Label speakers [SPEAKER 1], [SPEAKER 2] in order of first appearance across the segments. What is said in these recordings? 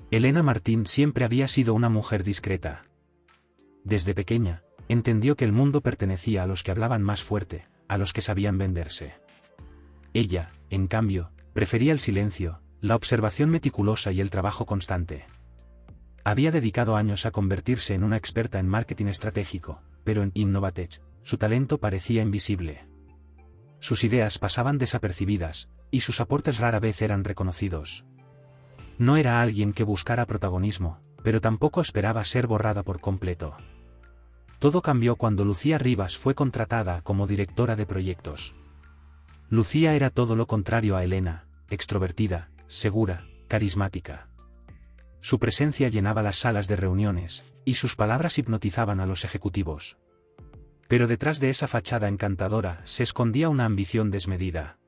[SPEAKER 1] Elena Martín siempre había sido una mujer discreta. Desde pequeña, entendió que el mundo pertenecía a los que hablaban más fuerte, a los que sabían venderse. Ella, en cambio, prefería el silencio, la observación meticulosa y el trabajo constante. Había dedicado años a convertirse en una experta en marketing estratégico, pero en Innovatech, su talento parecía invisible. Sus ideas pasaban desapercibidas, y sus aportes rara vez eran reconocidos. No era alguien que buscara protagonismo, pero tampoco esperaba ser borrada por completo. Todo cambió cuando Lucía Rivas fue contratada como directora de proyectos. Lucía era todo lo contrario a Elena, extrovertida, segura, carismática. Su presencia llenaba las salas de reuniones, y sus palabras hipnotizaban a los ejecutivos. Pero detrás de esa fachada encantadora se escondía una ambición desmedida.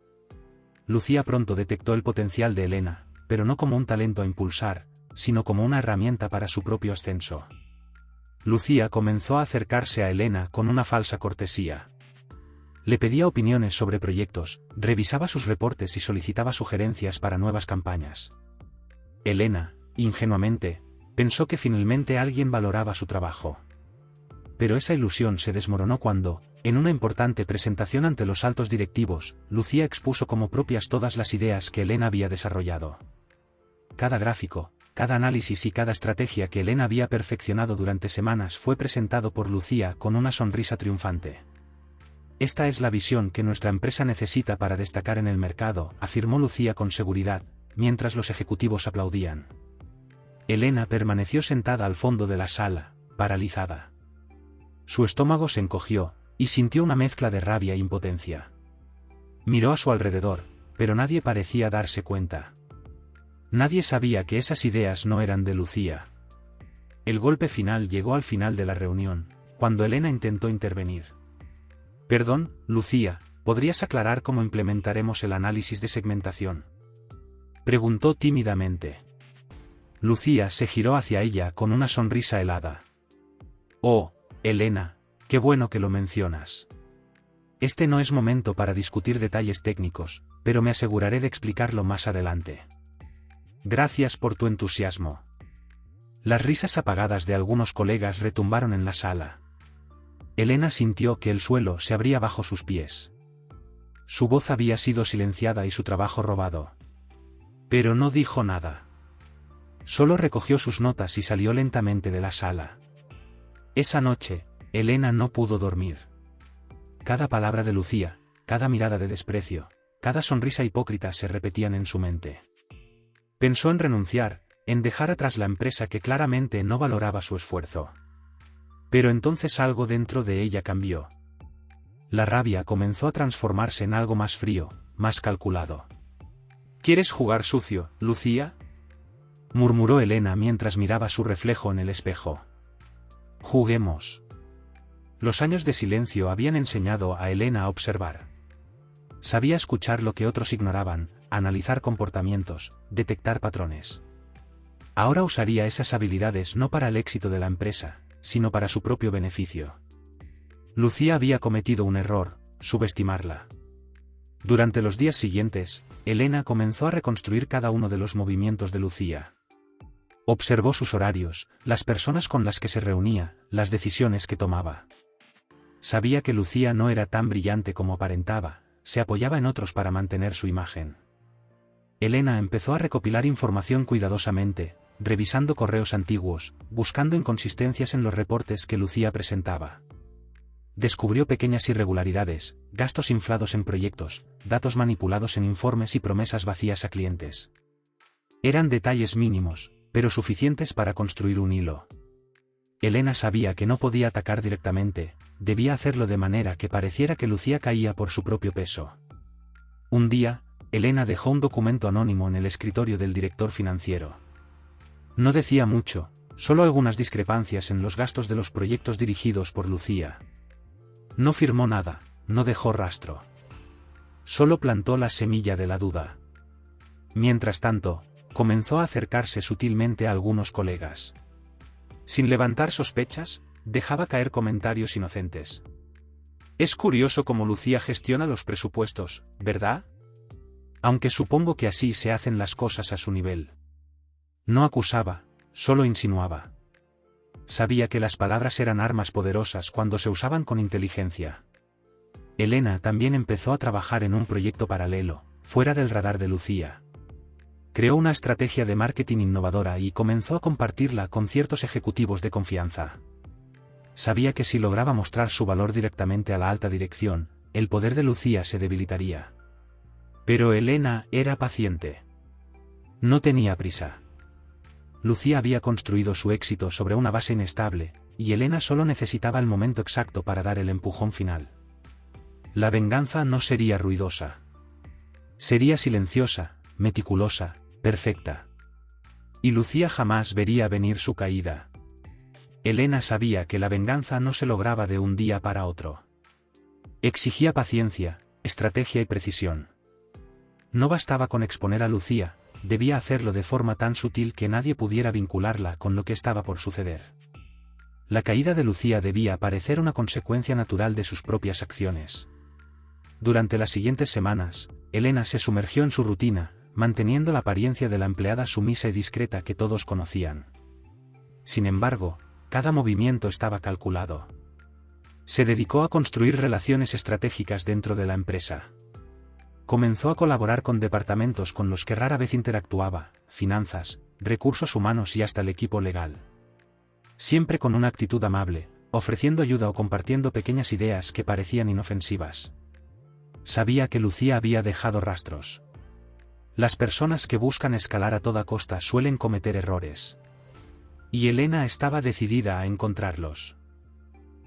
[SPEAKER 1] Lucía pronto detectó el potencial de Elena, pero no como un talento a impulsar, sino como una herramienta para su propio ascenso. Lucía comenzó a acercarse a Elena con una falsa cortesía. Le pedía opiniones sobre proyectos, revisaba sus reportes y solicitaba sugerencias para nuevas campañas. Elena, ingenuamente, pensó que finalmente alguien valoraba su trabajo. Pero esa ilusión se desmoronó cuando, en una importante presentación ante los altos directivos, Lucía expuso como propias todas las ideas que Elena había desarrollado. Cada gráfico, cada análisis y cada estrategia que Elena había perfeccionado durante semanas fue presentado por Lucía con una sonrisa triunfante. «Esta es la visión que nuestra empresa necesita para destacar en el mercado», afirmó Lucía con seguridad, mientras los ejecutivos aplaudían. Elena permaneció sentada al fondo de la sala, paralizada. Su estómago se encogió, y sintió una mezcla de rabia e impotencia. Miró a su alrededor, pero nadie parecía darse cuenta. Nadie sabía que esas ideas no eran de Lucía. El golpe final llegó al final de la reunión, cuando Elena intentó intervenir. «Perdón, Lucía, ¿podrías aclarar cómo implementaremos el análisis de segmentación?», preguntó tímidamente. Lucía se giró hacia ella con una sonrisa helada. «Oh, Elena, qué bueno que lo mencionas. Este no es momento para discutir detalles técnicos, pero me aseguraré de explicarlo más adelante. Gracias por tu entusiasmo». Las risas apagadas de algunos colegas retumbaron en la sala. Elena sintió que el suelo se abría bajo sus pies. Su voz había sido silenciada y su trabajo robado. Pero no dijo nada. Solo recogió sus notas y salió lentamente de la sala. Esa noche, Elena no pudo dormir. Cada palabra de Lucía, cada mirada de desprecio, cada sonrisa hipócrita se repetían en su mente. Pensó en renunciar, en dejar atrás la empresa que claramente no valoraba su esfuerzo. Pero entonces algo dentro de ella cambió. La rabia comenzó a transformarse en algo más frío, más calculado. «¿Quieres jugar sucio, Lucía?», murmuró Elena mientras miraba su reflejo en el espejo. «Juguemos». Los años de silencio habían enseñado a Elena a observar. Sabía escuchar lo que otros ignoraban, analizar comportamientos, detectar patrones. Ahora usaría esas habilidades no para el éxito de la empresa, sino para su propio beneficio. Lucía había cometido un error, subestimarla. Durante los días siguientes, Elena comenzó a reconstruir cada uno de los movimientos de Lucía. Observó sus horarios, las personas con las que se reunía, las decisiones que tomaba. Sabía que Lucía no era tan brillante como aparentaba, se apoyaba en otros para mantener su imagen. Elena empezó a recopilar información cuidadosamente, revisando correos antiguos, buscando inconsistencias en los reportes que Lucía presentaba. Descubrió pequeñas irregularidades, gastos inflados en proyectos, datos manipulados en informes y promesas vacías a clientes. Eran detalles mínimos, pero suficientes para construir un hilo. Elena sabía que no podía atacar directamente, debía hacerlo de manera que pareciera que Lucía caía por su propio peso. Un día, Elena dejó un documento anónimo en el escritorio del director financiero. No decía mucho, solo algunas discrepancias en los gastos de los proyectos dirigidos por Lucía. No firmó nada, no dejó rastro. Solo plantó la semilla de la duda. Mientras tanto, comenzó a acercarse sutilmente a algunos colegas. Sin levantar sospechas, dejaba caer comentarios inocentes. «Es curioso cómo Lucía gestiona los presupuestos, ¿verdad? Aunque supongo que así se hacen las cosas a su nivel». No acusaba, solo insinuaba. Sabía que las palabras eran armas poderosas cuando se usaban con inteligencia. Elena también empezó a trabajar en un proyecto paralelo, fuera del radar de Lucía. Creó una estrategia de marketing innovadora y comenzó a compartirla con ciertos ejecutivos de confianza. Sabía que si lograba mostrar su valor directamente a la alta dirección, el poder de Lucía se debilitaría. Pero Elena era paciente. No tenía prisa. Lucía había construido su éxito sobre una base inestable, y Elena solo necesitaba el momento exacto para dar el empujón final. La venganza no sería ruidosa. Sería silenciosa, meticulosa, perfecta. Y Lucía jamás vería venir su caída. Elena sabía que la venganza no se lograba de un día para otro. Exigía paciencia, estrategia y precisión. No bastaba con exponer a Lucía, debía hacerlo de forma tan sutil que nadie pudiera vincularla con lo que estaba por suceder. La caída de Lucía debía parecer una consecuencia natural de sus propias acciones. Durante las siguientes semanas, Elena se sumergió en su rutina, manteniendo la apariencia de la empleada sumisa y discreta que todos conocían. Sin embargo, cada movimiento estaba calculado. Se dedicó a construir relaciones estratégicas dentro de la empresa. Comenzó a colaborar con departamentos con los que rara vez interactuaba, finanzas, recursos humanos y hasta el equipo legal. Siempre con una actitud amable, ofreciendo ayuda o compartiendo pequeñas ideas que parecían inofensivas. Sabía que Lucía había dejado rastros. Las personas que buscan escalar a toda costa suelen cometer errores. Y Elena estaba decidida a encontrarlos.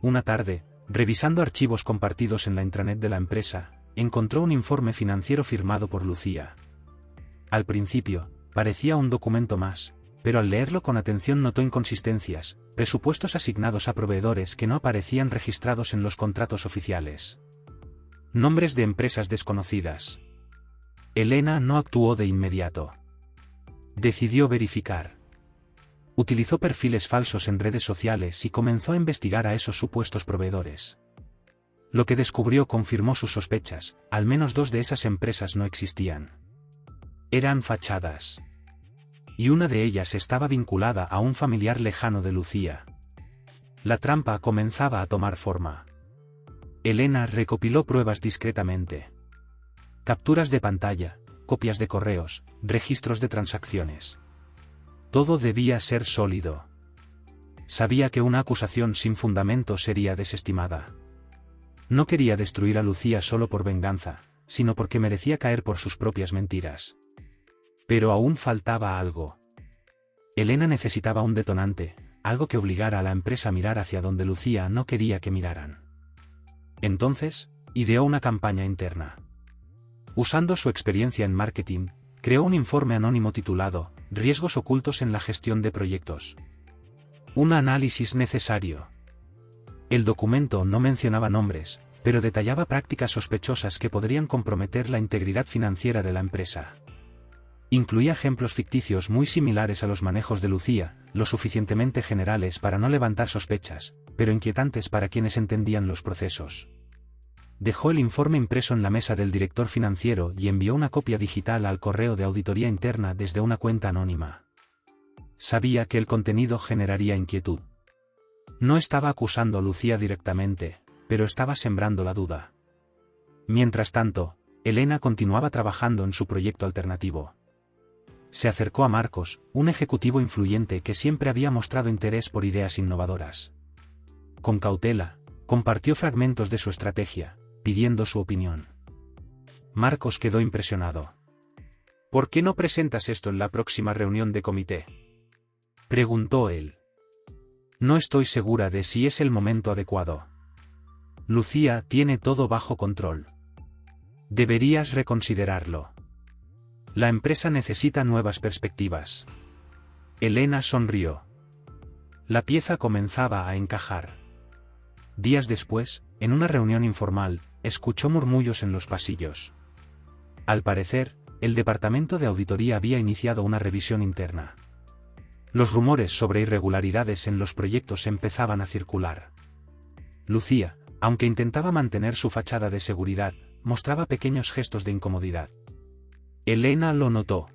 [SPEAKER 1] Una tarde, revisando archivos compartidos en la intranet de la empresa, encontró un informe financiero firmado por Lucía. Al principio, parecía un documento más, pero al leerlo con atención notó inconsistencias, presupuestos asignados a proveedores que no aparecían registrados en los contratos oficiales. Nombres de empresas desconocidas. Elena no actuó de inmediato. Decidió verificar. Utilizó perfiles falsos en redes sociales y comenzó a investigar a esos supuestos proveedores. Lo que descubrió confirmó sus sospechas, al menos 2 de esas empresas no existían. Eran fachadas. Y una de ellas estaba vinculada a un familiar lejano de Lucía. La trampa comenzaba a tomar forma. Elena recopiló pruebas discretamente. Capturas de pantalla, copias de correos, registros de transacciones. Todo debía ser sólido. Sabía que una acusación sin fundamento sería desestimada. No quería destruir a Lucía solo por venganza, sino porque merecía caer por sus propias mentiras. Pero aún faltaba algo. Elena necesitaba un detonante, algo que obligara a la empresa a mirar hacia donde Lucía no quería que miraran. Entonces, ideó una campaña interna. Usando su experiencia en marketing, creó un informe anónimo titulado Riesgos ocultos en la gestión de proyectos. Un análisis necesario. El documento no mencionaba nombres, pero detallaba prácticas sospechosas que podrían comprometer la integridad financiera de la empresa. Incluía ejemplos ficticios muy similares a los manejos de Lucía, lo suficientemente generales para no levantar sospechas, pero inquietantes para quienes entendían los procesos. Dejó el informe impreso en la mesa del director financiero y envió una copia digital al correo de auditoría interna desde una cuenta anónima. Sabía que el contenido generaría inquietud. No estaba acusando a Lucía directamente, pero estaba sembrando la duda. Mientras tanto, Elena continuaba trabajando en su proyecto alternativo. Se acercó a Marcos, un ejecutivo influyente que siempre había mostrado interés por ideas innovadoras. Con cautela, compartió fragmentos de su estrategia, pidiendo su opinión. Marcos quedó impresionado. ¿Por qué no presentas esto en la próxima reunión de comité?, preguntó él. No estoy segura de si es el momento adecuado. Lucía tiene todo bajo control. Deberías reconsiderarlo. La empresa necesita nuevas perspectivas. Elena sonrió. La pieza comenzaba a encajar. Días después, en una reunión informal, escuchó murmullos en los pasillos. Al parecer, el departamento de auditoría había iniciado una revisión interna. Los rumores sobre irregularidades en los proyectos empezaban a circular. Lucía, aunque intentaba mantener su fachada de seguridad, mostraba pequeños gestos de incomodidad. Elena lo notó.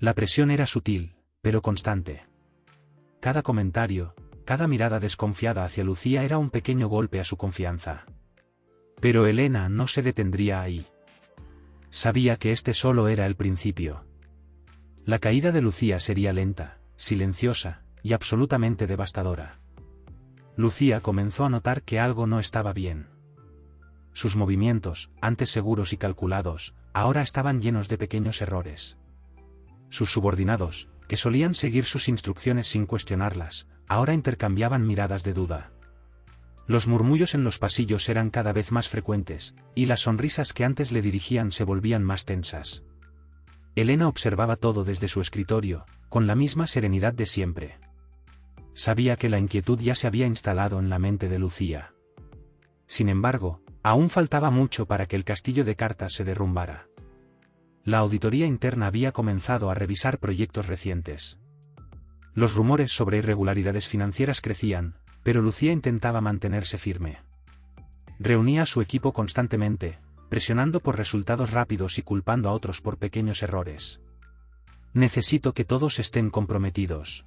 [SPEAKER 1] La presión era sutil, pero constante. Cada comentario, cada mirada desconfiada hacia Lucía era un pequeño golpe a su confianza. Pero Elena no se detendría ahí. Sabía que este solo era el principio. La caída de Lucía sería lenta, silenciosa y absolutamente devastadora. Lucía comenzó a notar que algo no estaba bien. Sus movimientos, antes seguros y calculados, ahora estaban llenos de pequeños errores. Sus subordinados, que solían seguir sus instrucciones sin cuestionarlas, ahora intercambiaban miradas de duda. Los murmullos en los pasillos eran cada vez más frecuentes, y las sonrisas que antes le dirigían se volvían más tensas. Elena observaba todo desde su escritorio, con la misma serenidad de siempre. Sabía que la inquietud ya se había instalado en la mente de Lucía. Sin embargo, aún faltaba mucho para que el castillo de cartas se derrumbara. La auditoría interna había comenzado a revisar proyectos recientes. Los rumores sobre irregularidades financieras crecían, pero Lucía intentaba mantenerse firme. Reunía a su equipo constantemente, presionando por resultados rápidos y culpando a otros por pequeños errores. Necesito que todos estén comprometidos.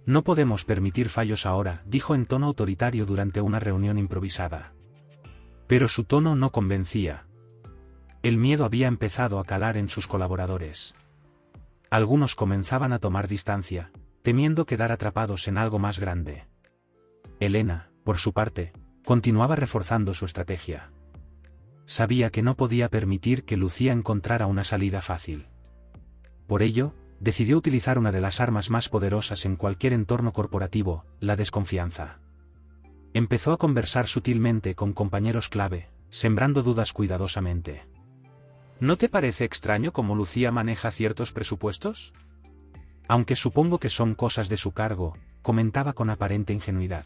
[SPEAKER 1] No podemos permitir fallos ahora, dijo en tono autoritario durante una reunión improvisada. Pero su tono no convencía. El miedo había empezado a calar en sus colaboradores. Algunos comenzaban a tomar distancia, temiendo quedar atrapados en algo más grande. Elena, por su parte, continuaba reforzando su estrategia. Sabía que no podía permitir que Lucía encontrara una salida fácil. Por ello, decidió utilizar una de las armas más poderosas en cualquier entorno corporativo, la desconfianza. Empezó a conversar sutilmente con compañeros clave, sembrando dudas cuidadosamente. ¿No te parece extraño cómo Lucía maneja ciertos presupuestos? Aunque supongo que son cosas de su cargo, comentaba con aparente ingenuidad.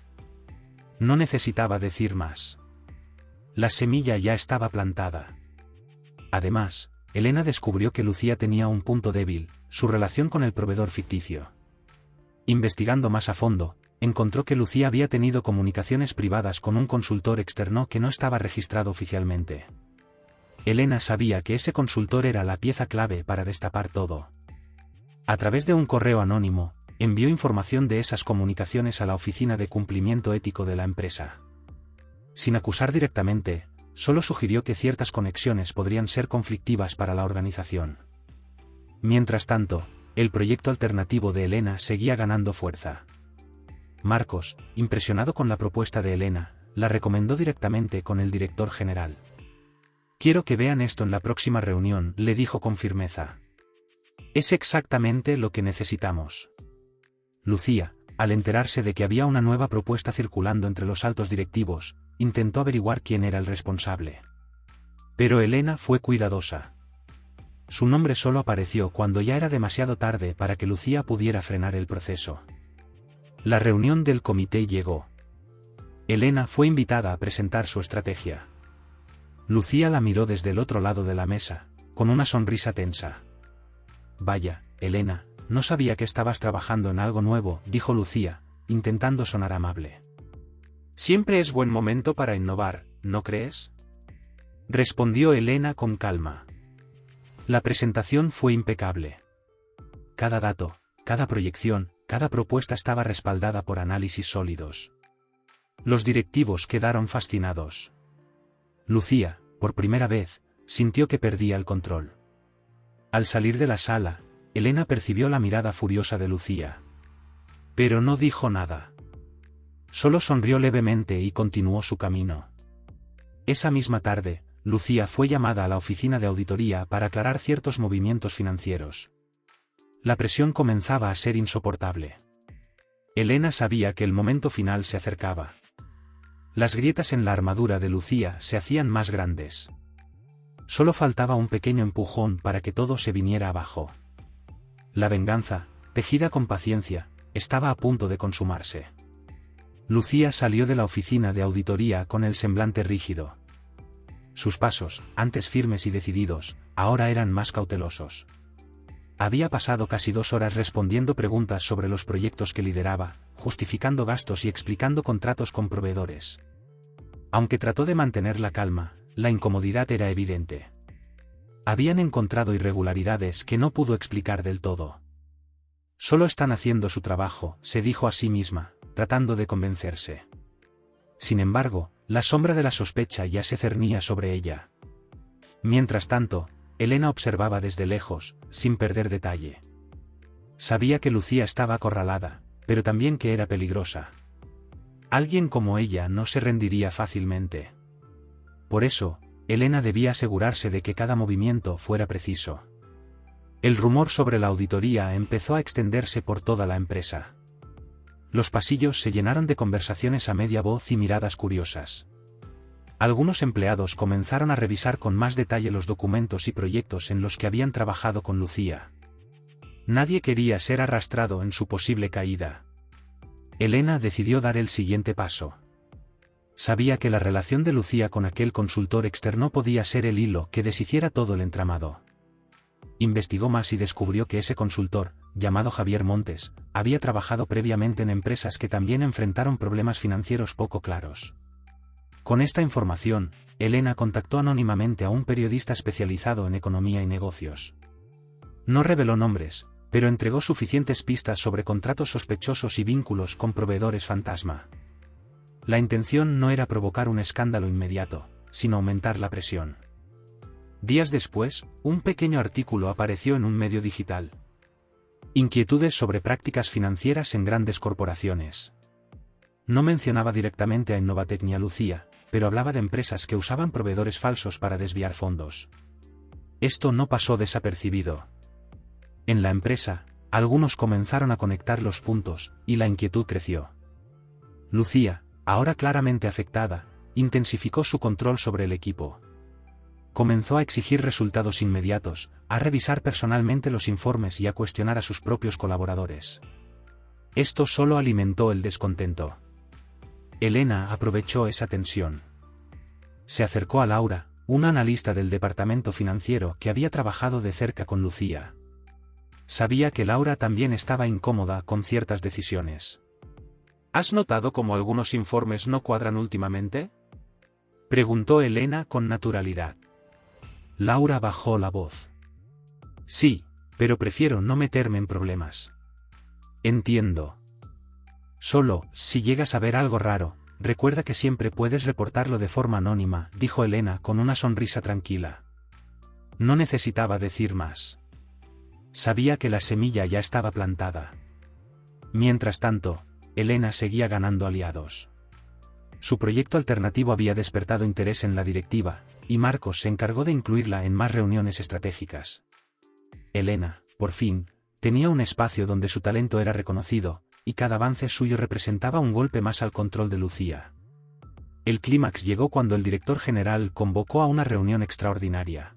[SPEAKER 1] No necesitaba decir más. La semilla ya estaba plantada. Además, Elena descubrió que Lucía tenía un punto débil, su relación con el proveedor ficticio. Investigando más a fondo, encontró que Lucía había tenido comunicaciones privadas con un consultor externo que no estaba registrado oficialmente. Elena sabía que ese consultor era la pieza clave para destapar todo. A través de un correo anónimo, envió información de esas comunicaciones a la Oficina de Cumplimiento Ético de la empresa. Sin acusar directamente, solo sugirió que ciertas conexiones podrían ser conflictivas para la organización. Mientras tanto, el proyecto alternativo de Elena seguía ganando fuerza. Marcos, impresionado con la propuesta de Elena, la recomendó directamente con el director general. Quiero que vean esto en la próxima reunión, le dijo con firmeza. Es exactamente lo que necesitamos. Lucía, al enterarse de que había una nueva propuesta circulando entre los altos directivos, intentó averiguar quién era el responsable. Pero Elena fue cuidadosa. Su nombre solo apareció cuando ya era demasiado tarde para que Lucía pudiera frenar el proceso. La reunión del comité llegó. Elena fue invitada a presentar su estrategia. Lucía la miró desde el otro lado de la mesa, con una sonrisa tensa. Vaya, Elena, no sabía que estabas trabajando en algo nuevo, dijo Lucía, intentando sonar amable. Siempre es buen momento para innovar, ¿no crees? Respondió Elena con calma. La presentación fue impecable. Cada dato, cada proyección, cada propuesta estaba respaldada por análisis sólidos. Los directivos quedaron fascinados. Lucía, por primera vez, sintió que perdía el control. Al salir de la sala, Elena percibió la mirada furiosa de Lucía. Pero no dijo nada. Solo sonrió levemente y continuó su camino. Esa misma tarde, Lucía fue llamada a la oficina de auditoría para aclarar ciertos movimientos financieros. La presión comenzaba a ser insoportable. Elena sabía que el momento final se acercaba. Las grietas en la armadura de Lucía se hacían más grandes. Solo faltaba un pequeño empujón para que todo se viniera abajo. La venganza, tejida con paciencia, estaba a punto de consumarse. Lucía salió de la oficina de auditoría con el semblante rígido. Sus pasos, antes firmes y decididos, ahora eran más cautelosos. Había pasado casi 2 horas respondiendo preguntas sobre los proyectos que lideraba, justificando gastos y explicando contratos con proveedores. Aunque trató de mantener la calma, la incomodidad era evidente. Habían encontrado irregularidades que no pudo explicar del todo. Solo están haciendo su trabajo, se dijo a sí misma, tratando de convencerse. Sin embargo, la sombra de la sospecha ya se cernía sobre ella. Mientras tanto, Elena observaba desde lejos, sin perder detalle. Sabía que Lucía estaba acorralada, pero también que era peligrosa. Alguien como ella no se rendiría fácilmente. Por eso, Elena debía asegurarse de que cada movimiento fuera preciso. El rumor sobre la auditoría empezó a extenderse por toda la empresa. Los pasillos se llenaron de conversaciones a media voz y miradas curiosas. Algunos empleados comenzaron a revisar con más detalle los documentos y proyectos en los que habían trabajado con Lucía. Nadie quería ser arrastrado en su posible caída. Elena decidió dar el siguiente paso. Sabía que la relación de Lucía con aquel consultor externo podía ser el hilo que deshiciera todo el entramado. Investigó más y descubrió que ese consultor, llamado Javier Montes, había trabajado previamente en empresas que también enfrentaron problemas financieros poco claros. Con esta información, Elena contactó anónimamente a un periodista especializado en economía y negocios. No reveló nombres, pero entregó suficientes pistas sobre contratos sospechosos y vínculos con proveedores fantasma. La intención no era provocar un escándalo inmediato, sino aumentar la presión. Días después, un pequeño artículo apareció en un medio digital. Inquietudes sobre prácticas financieras en grandes corporaciones. No mencionaba directamente a Innovatec ni a Lucía, pero hablaba de empresas que usaban proveedores falsos para desviar fondos. Esto no pasó desapercibido. En la empresa, algunos comenzaron a conectar los puntos, y la inquietud creció. Lucía, ahora claramente afectada, intensificó su control sobre el equipo. Comenzó a exigir resultados inmediatos, a revisar personalmente los informes y a cuestionar a sus propios colaboradores. Esto solo alimentó el descontento. Elena aprovechó esa tensión. Se acercó a Laura, una analista del departamento financiero que había trabajado de cerca con Lucía. Sabía que Laura también estaba incómoda con ciertas decisiones. ¿Has notado cómo algunos informes no cuadran últimamente?, preguntó Elena con naturalidad. Laura bajó la voz. Sí, pero prefiero no meterme en problemas. Entiendo. Solo, si llegas a ver algo raro, recuerda que siempre puedes reportarlo de forma anónima, dijo Elena con una sonrisa tranquila. No necesitaba decir más. Sabía que la semilla ya estaba plantada. Mientras tanto, Elena seguía ganando aliados. Su proyecto alternativo había despertado interés en la directiva, y Marcos se encargó de incluirla en más reuniones estratégicas. Elena, por fin, tenía un espacio donde su talento era reconocido, y cada avance suyo representaba un golpe más al control de Lucía. El clímax llegó cuando el director general convocó a una reunión extraordinaria.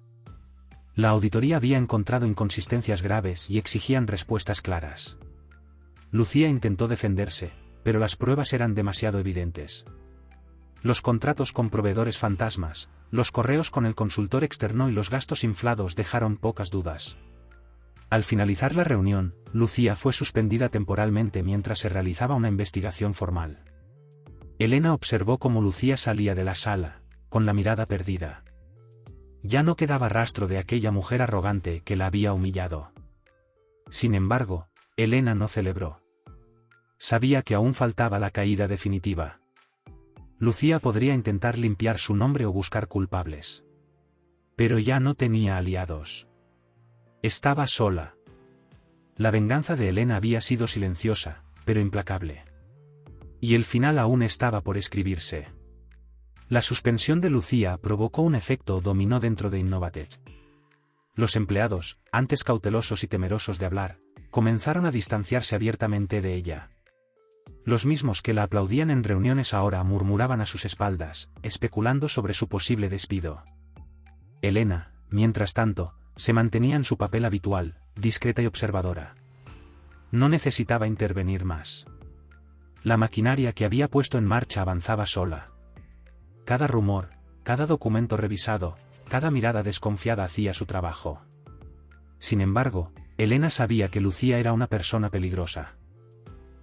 [SPEAKER 1] La auditoría había encontrado inconsistencias graves y exigían respuestas claras. Lucía intentó defenderse, pero las pruebas eran demasiado evidentes. Los contratos con proveedores fantasmas, los correos con el consultor externo y los gastos inflados dejaron pocas dudas. Al finalizar la reunión, Lucía fue suspendida temporalmente mientras se realizaba una investigación formal. Elena observó cómo Lucía salía de la sala, con la mirada perdida. Ya no quedaba rastro de aquella mujer arrogante que la había humillado. Sin embargo, Elena no celebró. Sabía que aún faltaba la caída definitiva. Lucía podría intentar limpiar su nombre o buscar culpables. Pero ya no tenía aliados. Estaba sola. La venganza de Elena había sido silenciosa, pero implacable. Y el final aún estaba por escribirse. La suspensión de Lucía provocó un efecto dominó dentro de Innovatec. Los empleados, antes cautelosos y temerosos de hablar, comenzaron a distanciarse abiertamente de ella. Los mismos que la aplaudían en reuniones ahora murmuraban a sus espaldas, especulando sobre su posible despido. Elena, mientras tanto, se mantenía en su papel habitual, discreta y observadora. No necesitaba intervenir más. La maquinaria que había puesto en marcha avanzaba sola. Cada rumor, cada documento revisado, cada mirada desconfiada hacía su trabajo. Sin embargo, Elena sabía que Lucía era una persona peligrosa.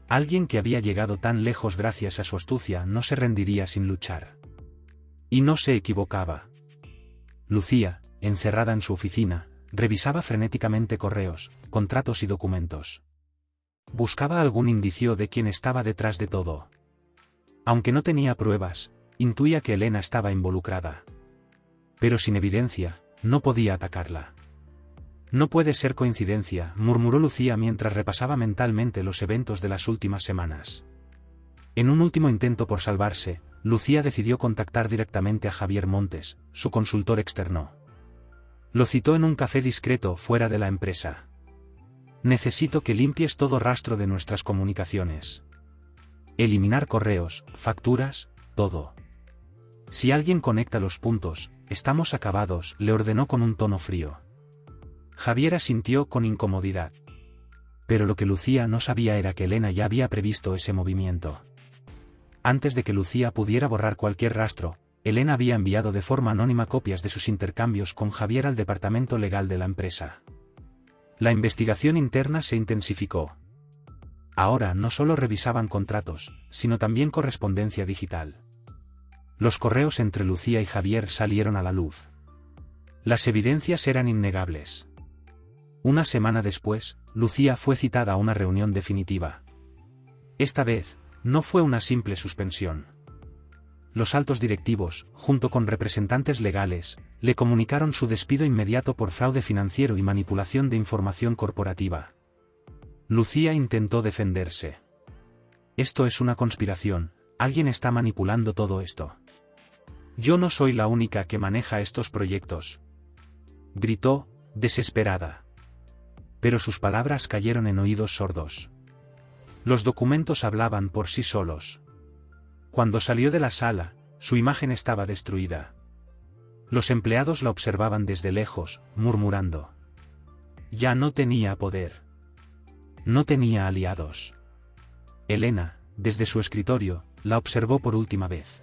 [SPEAKER 1] Alguien que había llegado tan lejos gracias a su astucia no se rendiría sin luchar. Y no se equivocaba. Lucía, encerrada en su oficina, revisaba frenéticamente correos, contratos y documentos. buscaba algún indicio de quién estaba detrás de todo. Aunque no tenía pruebas, intuía que Elena estaba involucrada. Pero sin evidencia, no podía atacarla. No puede ser coincidencia, murmuró Lucía mientras repasaba mentalmente los eventos de las últimas semanas. En un último intento por salvarse, Lucía decidió contactar directamente a Javier Montes, su consultor externo. Lo citó en un café discreto fuera de la empresa. Necesito que limpies todo rastro de nuestras comunicaciones. Eliminar correos, facturas, todo. Si alguien conecta los puntos, estamos acabados, le ordenó con un tono frío. Javier asintió con incomodidad. Pero lo que Lucía no sabía era que Elena ya había previsto ese movimiento. Antes de que Lucía pudiera borrar cualquier rastro, Elena había enviado de forma anónima copias de sus intercambios con Javier al departamento legal de la empresa. La investigación interna se intensificó. Ahora no solo revisaban contratos, sino también correspondencia digital. Los correos entre Lucía y Javier salieron a la luz. Las evidencias eran innegables. Una semana después, Lucía fue citada a una reunión definitiva. Esta vez, no fue una simple suspensión. Los altos directivos, junto con representantes legales, le comunicaron su despido inmediato por fraude financiero y manipulación de información corporativa. Lucía intentó defenderse. Esto es una conspiración, alguien está manipulando todo esto. Yo no soy la única que maneja estos proyectos. Gritó, desesperada. Pero sus palabras cayeron en oídos sordos. Los documentos hablaban por sí solos. Cuando salió de la sala, su imagen estaba destruida. Los empleados la observaban desde lejos, murmurando. Ya no tenía poder. No tenía aliados. Elena, desde su escritorio, la observó por última vez.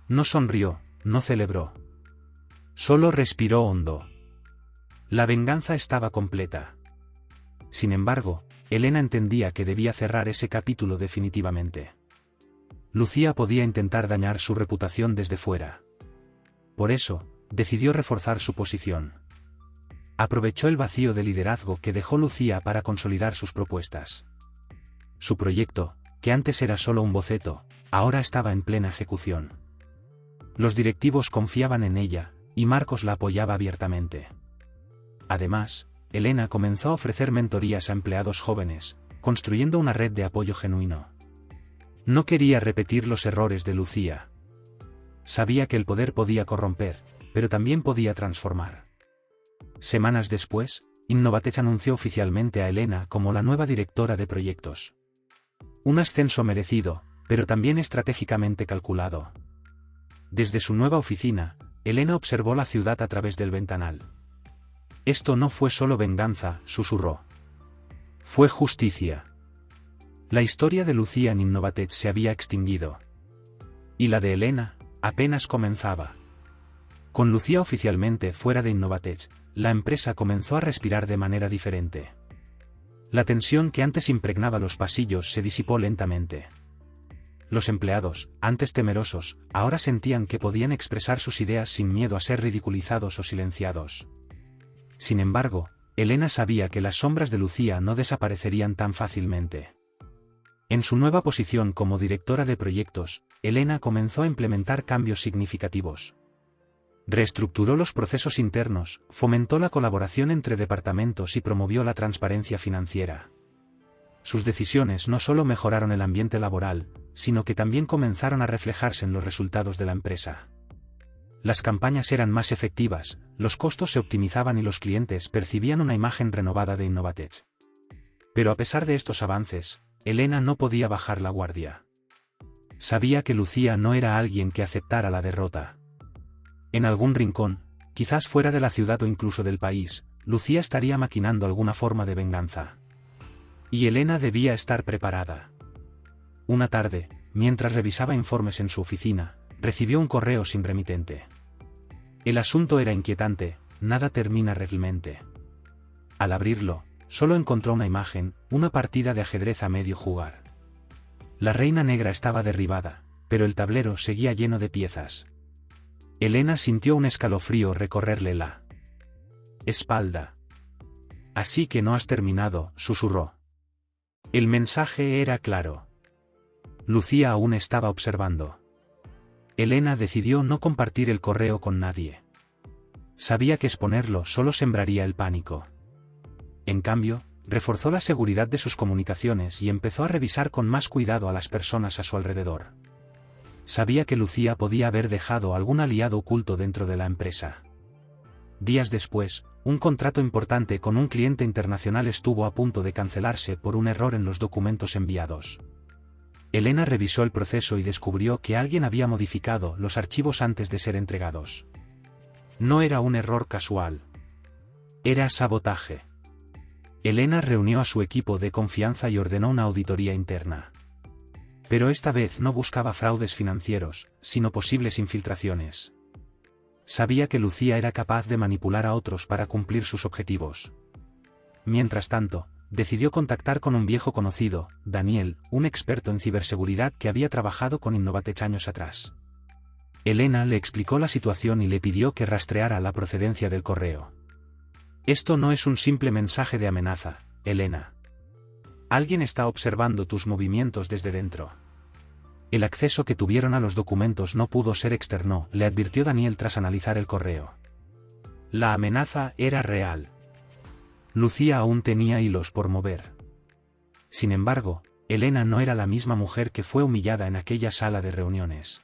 [SPEAKER 1] No sonrió, no celebró. Solo respiró hondo. La venganza estaba completa. Sin embargo, Elena entendía que debía cerrar ese capítulo definitivamente. Lucía podía intentar dañar su reputación desde fuera. Por eso, decidió reforzar su posición. Aprovechó el vacío de liderazgo que dejó Lucía para consolidar sus propuestas. Su proyecto, que antes era solo un boceto, ahora estaba en plena ejecución. Los directivos confiaban en ella, y Marcos la apoyaba abiertamente. Además, Elena comenzó a ofrecer mentorías a empleados jóvenes, construyendo una red de apoyo genuino. No quería repetir los errores de Lucía. Sabía que el poder podía corromper, pero también podía transformar. Semanas después, Innovatech anunció oficialmente a Elena como la nueva directora de proyectos. Un ascenso merecido, pero también estratégicamente calculado. Desde su nueva oficina, Elena observó la ciudad a través del ventanal. Esto no fue solo venganza, susurró. Fue justicia. La historia de Lucía en Innovatech se había extinguido. Y la de Elena, apenas comenzaba. Con Lucía oficialmente fuera de Innovatech, la empresa comenzó a respirar de manera diferente. La tensión que antes impregnaba los pasillos se disipó lentamente. Los empleados, antes temerosos, ahora sentían que podían expresar sus ideas sin miedo a ser ridiculizados o silenciados. Sin embargo, Elena sabía que las sombras de Lucía no desaparecerían tan fácilmente. En su nueva posición como directora de proyectos, Elena comenzó a implementar cambios significativos. Reestructuró los procesos internos, fomentó la colaboración entre departamentos y promovió la transparencia financiera. Sus decisiones no solo mejoraron el ambiente laboral, sino que también comenzaron a reflejarse en los resultados de la empresa. Las campañas eran más efectivas, los costos se optimizaban y los clientes percibían una imagen renovada de Innovatech. Pero a pesar de estos avances, Elena no podía bajar la guardia. Sabía que Lucía no era alguien que aceptara la derrota. En algún rincón, quizás fuera de la ciudad o incluso del país, Lucía estaría maquinando alguna forma de venganza. Y Elena debía estar preparada. Una tarde, mientras revisaba informes en su oficina, recibió un correo sin remitente. El asunto era inquietante, nada termina realmente. Al abrirlo, solo encontró una imagen, una partida de ajedrez a medio jugar. La reina negra estaba derribada, pero el tablero seguía lleno de piezas. Elena sintió un escalofrío recorrerle la espalda. Así que no has terminado, susurró. El mensaje era claro. Lucía aún estaba observando. Elena decidió no compartir el correo con nadie. Sabía que exponerlo solo sembraría el pánico. En cambio, reforzó la seguridad de sus comunicaciones y empezó a revisar con más cuidado a las personas a su alrededor. Sabía que Lucía podía haber dejado algún aliado oculto dentro de la empresa. Días después, un contrato importante con un cliente internacional estuvo a punto de cancelarse por un error en los documentos enviados. Elena revisó el proceso y descubrió que alguien había modificado los archivos antes de ser entregados. No era un error casual. Era sabotaje. Elena reunió a su equipo de confianza y ordenó una auditoría interna. Pero esta vez no buscaba fraudes financieros, sino posibles infiltraciones. Sabía que Lucía era capaz de manipular a otros para cumplir sus objetivos. Mientras tanto, decidió contactar con un viejo conocido, Daniel, un experto en ciberseguridad que había trabajado con Innovatech años atrás. Elena le explicó la situación y le pidió que rastreara la procedencia del correo. Esto no es un simple mensaje de amenaza, Elena. Alguien está observando tus movimientos desde dentro. El acceso que tuvieron a los documentos no pudo ser externo, le advirtió Daniel tras analizar el correo. La amenaza era real. Lucía aún tenía hilos por mover. Sin embargo, Elena no era la misma mujer que fue humillada en aquella sala de reuniones.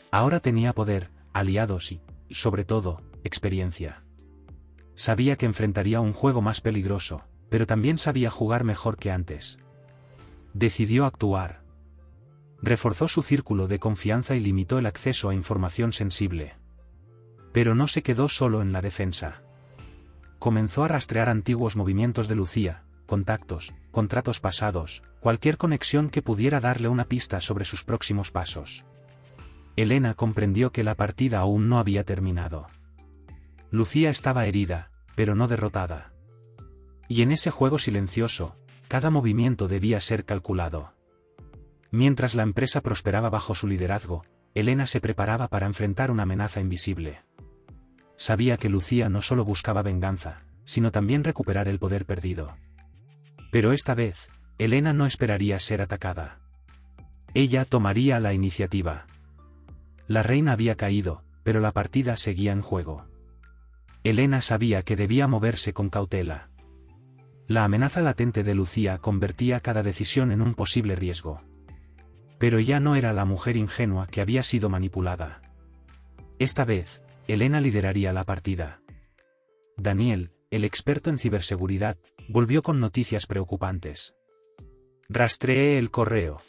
[SPEAKER 1] Ahora tenía poder, aliados y, sobre todo, experiencia. Sabía que enfrentaría un juego más peligroso, pero también sabía jugar mejor que antes. Decidió actuar. Reforzó su círculo de confianza y limitó el acceso a información sensible. Pero no se quedó solo en la defensa. Comenzó a rastrear antiguos movimientos de Lucía, contactos, contratos pasados, cualquier conexión que pudiera darle una pista sobre sus próximos pasos. Elena comprendió que la partida aún no había terminado. Lucía estaba herida, pero no derrotada. Y en ese juego silencioso, cada movimiento debía ser calculado. Mientras la empresa prosperaba bajo su liderazgo, Elena se preparaba para enfrentar una amenaza invisible. Sabía que Lucía no solo buscaba venganza, sino también recuperar el poder perdido. Pero esta vez, Elena no esperaría ser atacada. Ella tomaría la iniciativa. La reina había caído, pero la partida seguía en juego. Elena sabía que debía moverse con cautela. La amenaza latente de Lucía convertía cada decisión en un posible riesgo. Pero ya no era la mujer ingenua que había sido manipulada. Esta vez, Elena lideraría la partida. Daniel, el experto en ciberseguridad, volvió con noticias preocupantes. Rastreé el correo.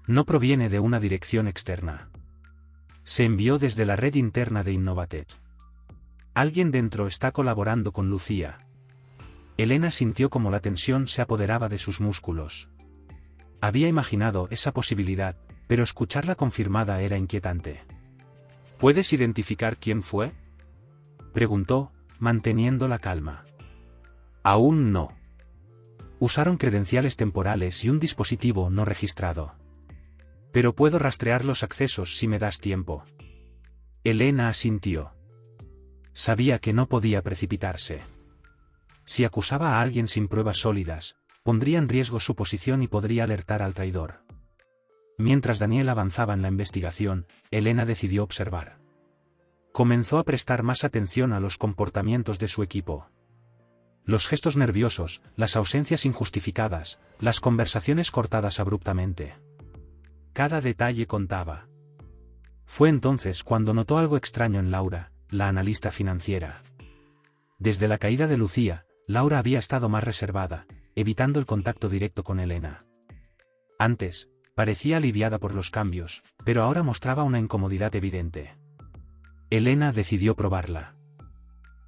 [SPEAKER 1] No proviene de una dirección externa. Se envió desde la red interna de Innovatech. Alguien dentro está colaborando con Lucía. Elena sintió como la tensión se apoderaba de sus músculos. Había imaginado esa posibilidad, pero escucharla confirmada era inquietante. ¿Puedes identificar quién fue?, preguntó, manteniendo la calma. Aún no. Usaron credenciales temporales y un dispositivo no registrado. Pero puedo rastrear los accesos si me das tiempo. Elena asintió. Sabía que no podía precipitarse. Si acusaba a alguien sin pruebas sólidas, pondría en riesgo su posición y podría alertar al traidor. Mientras Daniel avanzaba en la investigación, Elena decidió observar. Comenzó a prestar más atención a los comportamientos de su equipo. Los gestos nerviosos, las ausencias injustificadas, las conversaciones cortadas abruptamente. Cada detalle contaba. Fue entonces cuando notó algo extraño en Laura, la analista financiera. Desde la caída de Lucía, Laura había estado más reservada, evitando el contacto directo con Elena. Antes, parecía aliviada por los cambios, pero ahora mostraba una incomodidad evidente. Elena decidió probarla.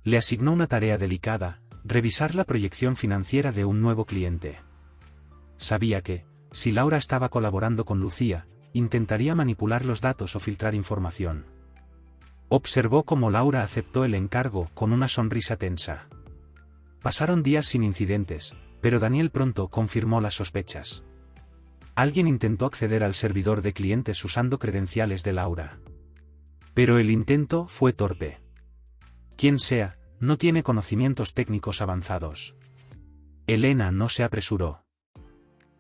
[SPEAKER 1] Le asignó una tarea delicada, revisar la proyección financiera de un nuevo cliente. Sabía que, si Laura estaba colaborando con Lucía, intentaría manipular los datos o filtrar información. Observó cómo Laura aceptó el encargo con una sonrisa tensa. Pasaron días sin incidentes, pero Daniel pronto confirmó las sospechas. Alguien intentó acceder al servidor de clientes usando credenciales de Laura. Pero el intento fue torpe. Quien sea, no tiene conocimientos técnicos avanzados. Elena no se apresuró.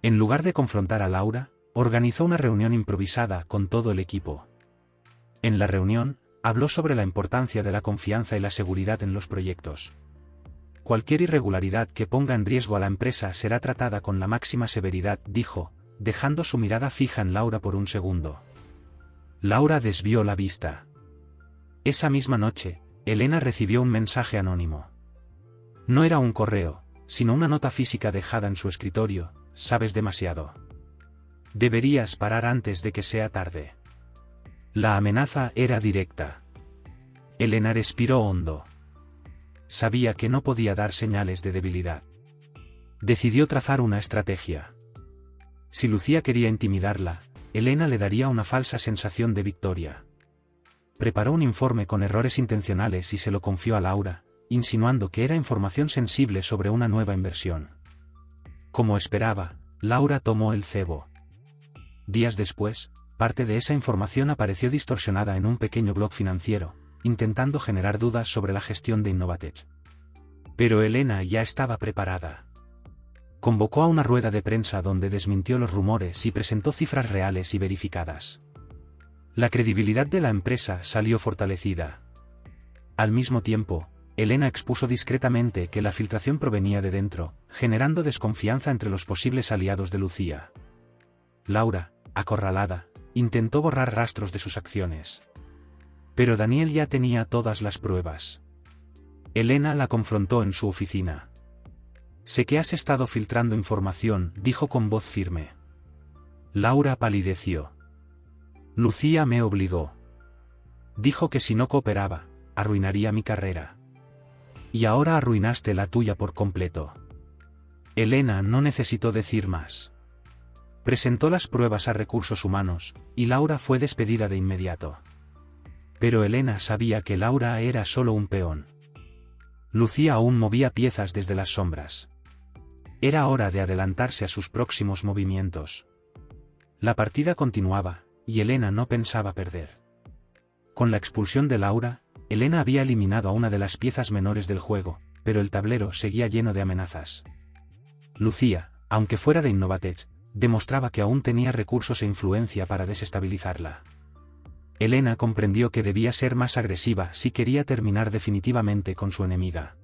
[SPEAKER 1] En lugar de confrontar a Laura, organizó una reunión improvisada con todo el equipo. En la reunión, habló sobre la importancia de la confianza y la seguridad en los proyectos. Cualquier irregularidad que ponga en riesgo a la empresa será tratada con la máxima severidad, dijo, dejando su mirada fija en Laura por un segundo. Laura desvió la vista. Esa misma noche, Elena recibió un mensaje anónimo. No era un correo, sino una nota física dejada en su escritorio. Sabes demasiado. Deberías parar antes de que sea tarde. La amenaza era directa. Elena respiró hondo. Sabía que no podía dar señales de debilidad. Decidió trazar una estrategia. Si Lucía quería intimidarla, Elena le daría una falsa sensación de victoria. Preparó un informe con errores intencionales y se lo confió a Laura, insinuando que era información sensible sobre una nueva inversión. Como esperaba, Laura tomó el cebo. Días después, parte de esa información apareció distorsionada en un pequeño blog financiero, intentando generar dudas sobre la gestión de Innovatech. Pero Elena ya estaba preparada. Convocó a una rueda de prensa donde desmintió los rumores y presentó cifras reales y verificadas. La credibilidad de la empresa salió fortalecida. Al mismo tiempo, Elena expuso discretamente que la filtración provenía de dentro, generando desconfianza entre los posibles aliados de Lucía. Laura, acorralada, intentó borrar rastros de sus acciones. Pero Daniel ya tenía todas las pruebas. Elena la confrontó en su oficina. Sé que has estado filtrando información, dijo con voz firme. Laura palideció. Lucía me obligó. Dijo que si no cooperaba, arruinaría mi carrera. Y ahora arruinaste la tuya por completo. Elena no necesitó decir más. Presentó las pruebas a recursos humanos, y Laura fue despedida de inmediato. Pero Elena sabía que Laura era solo un peón. Lucía aún movía piezas desde las sombras. Era hora de adelantarse a sus próximos movimientos. La partida continuaba, y Elena no pensaba perder. Con la expulsión de Laura, Elena había eliminado a una de las piezas menores del juego, pero el tablero seguía lleno de amenazas. Lucía, aunque fuera de Innovatech, demostraba que aún tenía recursos e influencia para desestabilizarla. Elena comprendió que debía ser más agresiva si quería terminar definitivamente con su enemiga.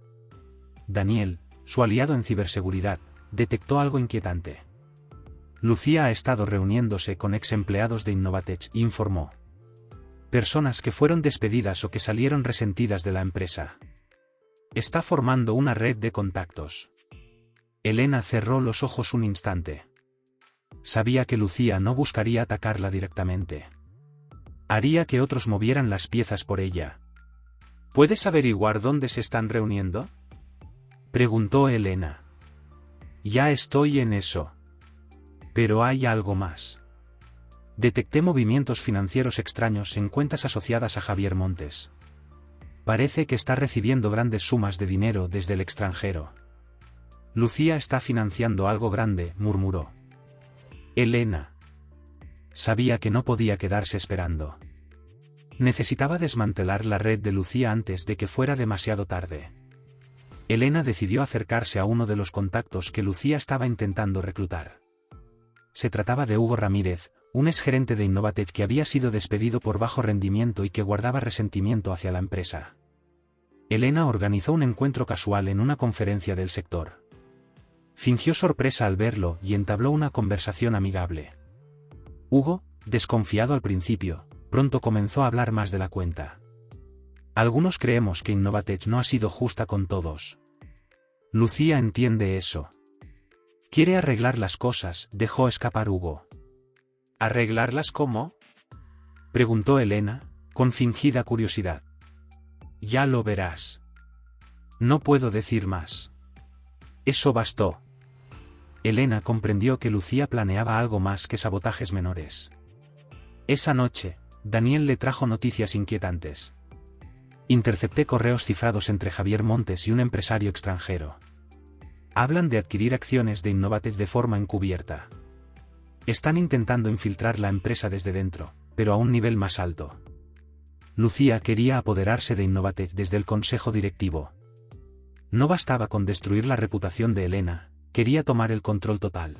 [SPEAKER 1] Daniel, su aliado en ciberseguridad, detectó algo inquietante. Lucía ha estado reuniéndose con ex empleados de Innovatech, informó. Personas que fueron despedidas o que salieron resentidas de la empresa. Está formando una red de contactos. Elena cerró los ojos un instante. Sabía que Lucía no buscaría atacarla directamente. Haría que otros movieran las piezas por ella. ¿Puedes averiguar dónde se están reuniendo?, preguntó Elena. Ya estoy en eso. Pero hay algo más. Detecté movimientos financieros extraños en cuentas asociadas a Javier Montes. Parece que está recibiendo grandes sumas de dinero desde el extranjero. Lucía está financiando algo grande, murmuró. Elena. Sabía que no podía quedarse esperando. Necesitaba desmantelar la red de Lucía antes de que fuera demasiado tarde. Elena decidió acercarse a uno de los contactos que Lucía estaba intentando reclutar. Se trataba de Hugo Ramírez, un exgerente de Innovatech que había sido despedido por bajo rendimiento y que guardaba resentimiento hacia la empresa. Elena organizó un encuentro casual en una conferencia del sector. Fingió sorpresa al verlo y entabló una conversación amigable. Hugo, desconfiado al principio, pronto comenzó a hablar más de la cuenta. Algunos creemos que Innovatech no ha sido justa con todos. Lucía entiende eso. Quiere arreglar las cosas, dejó escapar Hugo. ¿Arreglarlas cómo?, preguntó Elena, con fingida curiosidad. Ya lo verás. No puedo decir más. Eso bastó. Elena comprendió que Lucía planeaba algo más que sabotajes menores. Esa noche, Daniel le trajo noticias inquietantes. Intercepté correos cifrados entre Javier Montes y un empresario extranjero. Hablan de adquirir acciones de Innovatech de forma encubierta. Están intentando infiltrar la empresa desde dentro, pero a un nivel más alto. Lucía quería apoderarse de Innovatech desde el consejo directivo. No bastaba con destruir la reputación de Elena, quería tomar el control total.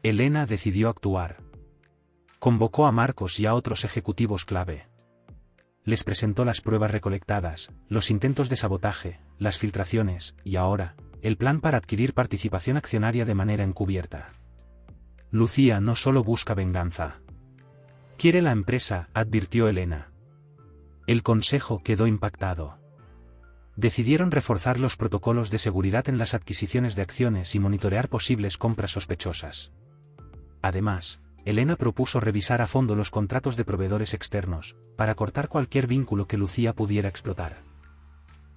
[SPEAKER 1] Elena decidió actuar. Convocó a Marcos y a otros ejecutivos clave. Les presentó las pruebas recolectadas, los intentos de sabotaje, las filtraciones, y ahora, el plan para adquirir participación accionaria de manera encubierta. Lucía no solo busca venganza. Quiere la empresa, advirtió Elena. El consejo quedó impactado. Decidieron reforzar los protocolos de seguridad en las adquisiciones de acciones y monitorear posibles compras sospechosas. Además, Elena propuso revisar a fondo los contratos de proveedores externos, para cortar cualquier vínculo que Lucía pudiera explotar.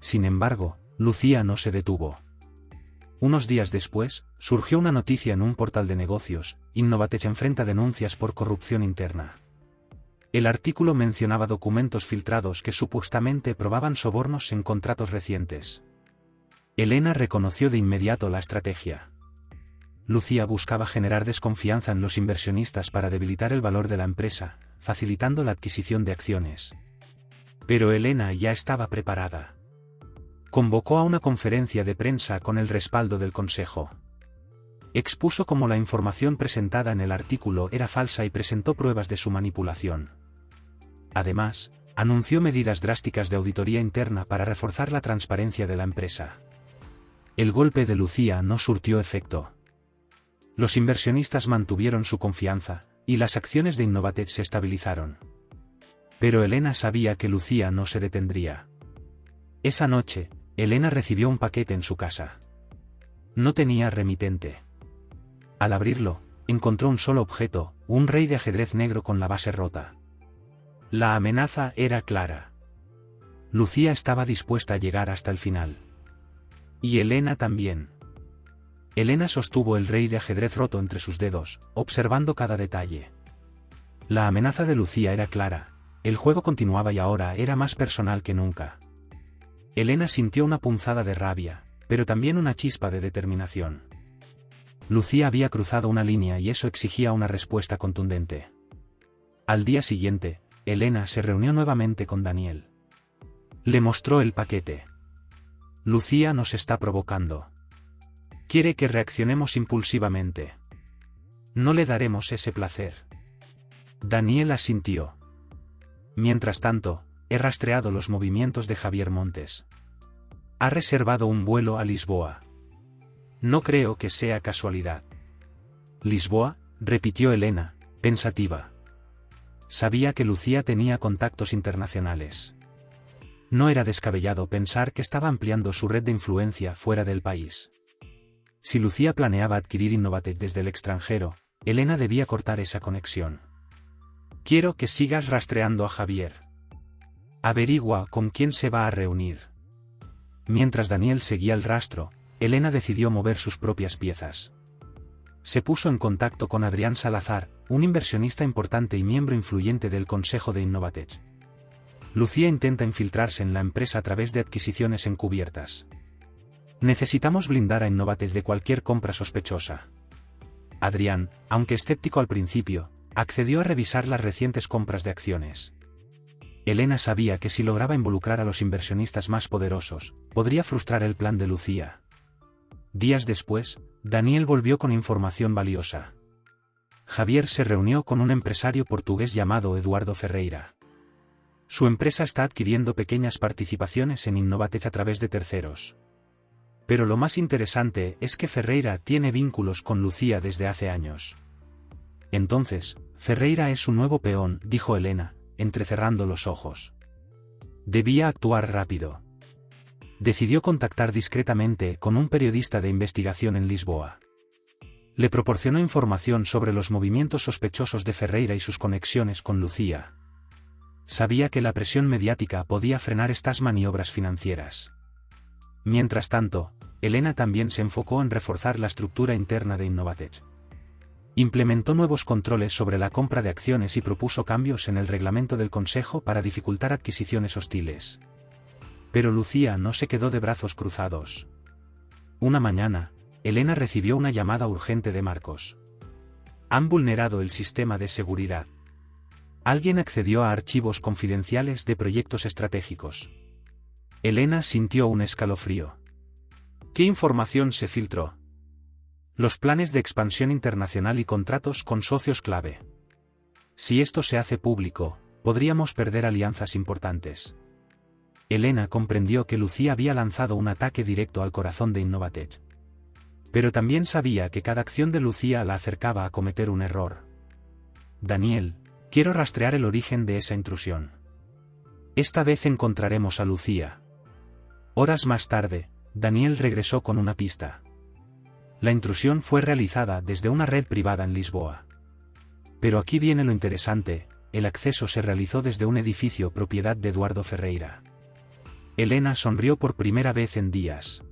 [SPEAKER 1] Sin embargo, Lucía no se detuvo. Unos días después, surgió una noticia en un portal de negocios: Innovatech enfrenta denuncias por corrupción interna. El artículo mencionaba documentos filtrados que supuestamente probaban sobornos en contratos recientes. Elena reconoció de inmediato la estrategia. Lucía buscaba generar desconfianza en los inversionistas para debilitar el valor de la empresa, facilitando la adquisición de acciones. Pero Elena ya estaba preparada. Convocó a una conferencia de prensa con el respaldo del consejo. Expuso cómo la información presentada en el artículo era falsa y presentó pruebas de su manipulación. Además, anunció medidas drásticas de auditoría interna para reforzar la transparencia de la empresa. El golpe de Lucía no surtió efecto. Los inversionistas mantuvieron su confianza, y las acciones de Innovatech se estabilizaron. Pero Elena sabía que Lucía no se detendría. Esa noche, Elena recibió un paquete en su casa. No tenía remitente. Al abrirlo, encontró un solo objeto: un rey de ajedrez negro con la base rota. La amenaza era clara. Lucía estaba dispuesta a llegar hasta el final. Y Elena también. Elena sostuvo el rey de ajedrez roto entre sus dedos, observando cada detalle. La amenaza de Lucía era clara: el juego continuaba y ahora era más personal que nunca. Elena sintió una punzada de rabia, pero también una chispa de determinación. Lucía había cruzado una línea y eso exigía una respuesta contundente. Al día siguiente, Elena se reunió nuevamente con Daniel. Le mostró el paquete. Lucía nos está provocando. Quiere que reaccionemos impulsivamente. No le daremos ese placer. Daniel asintió. Mientras tanto, he rastreado los movimientos de Javier Montes. Ha reservado un vuelo a Lisboa. No creo que sea casualidad. ¿Lisboa?, repitió Elena, pensativa. Sabía que Lucía tenía contactos internacionales. No era descabellado pensar que estaba ampliando su red de influencia fuera del país. Si Lucía planeaba adquirir Innovatech desde el extranjero, Elena debía cortar esa conexión. Quiero que sigas rastreando a Javier. Averigua con quién se va a reunir. Mientras Daniel seguía el rastro, Elena decidió mover sus propias piezas. Se puso en contacto con Adrián Salazar, un inversionista importante y miembro influyente del consejo de Innovatech. Lucía intenta infiltrarse en la empresa a través de adquisiciones encubiertas. Necesitamos blindar a Innovatech de cualquier compra sospechosa. Adrián, aunque escéptico al principio, accedió a revisar las recientes compras de acciones. Elena sabía que si lograba involucrar a los inversionistas más poderosos, podría frustrar el plan de Lucía. Días después, Daniel volvió con información valiosa. Javier se reunió con un empresario portugués llamado Eduardo Ferreira. Su empresa está adquiriendo pequeñas participaciones en Innovatech a través de terceros. Pero lo más interesante es que Ferreira tiene vínculos con Lucía desde hace años. Entonces, Ferreira es un nuevo peón, dijo Elena, entrecerrando los ojos. Debía actuar rápido. Decidió contactar discretamente con un periodista de investigación en Lisboa. Le proporcionó información sobre los movimientos sospechosos de Ferreira y sus conexiones con Lucía. Sabía que la presión mediática podía frenar estas maniobras financieras. Mientras tanto, Elena también se enfocó en reforzar la estructura interna de Innovatech. Implementó nuevos controles sobre la compra de acciones y propuso cambios en el reglamento del consejo para dificultar adquisiciones hostiles. Pero Lucía no se quedó de brazos cruzados. Una mañana, Elena recibió una llamada urgente de Marcos. Han vulnerado el sistema de seguridad. Alguien accedió a archivos confidenciales de proyectos estratégicos. Elena sintió un escalofrío. ¿Qué información se filtró? Los planes de expansión internacional y contratos con socios clave. Si esto se hace público, podríamos perder alianzas importantes. Elena comprendió que Lucía había lanzado un ataque directo al corazón de Innovatech. Pero también sabía que cada acción de Lucía la acercaba a cometer un error. Daniel, quiero rastrear el origen de esa intrusión. Esta vez encontraremos a Lucía. Horas más tarde, Daniel regresó con una pista. La intrusión fue realizada desde una red privada en Lisboa. Pero aquí viene lo interesante, el acceso se realizó desde un edificio propiedad de Eduardo Ferreira. Elena sonrió por primera vez en días.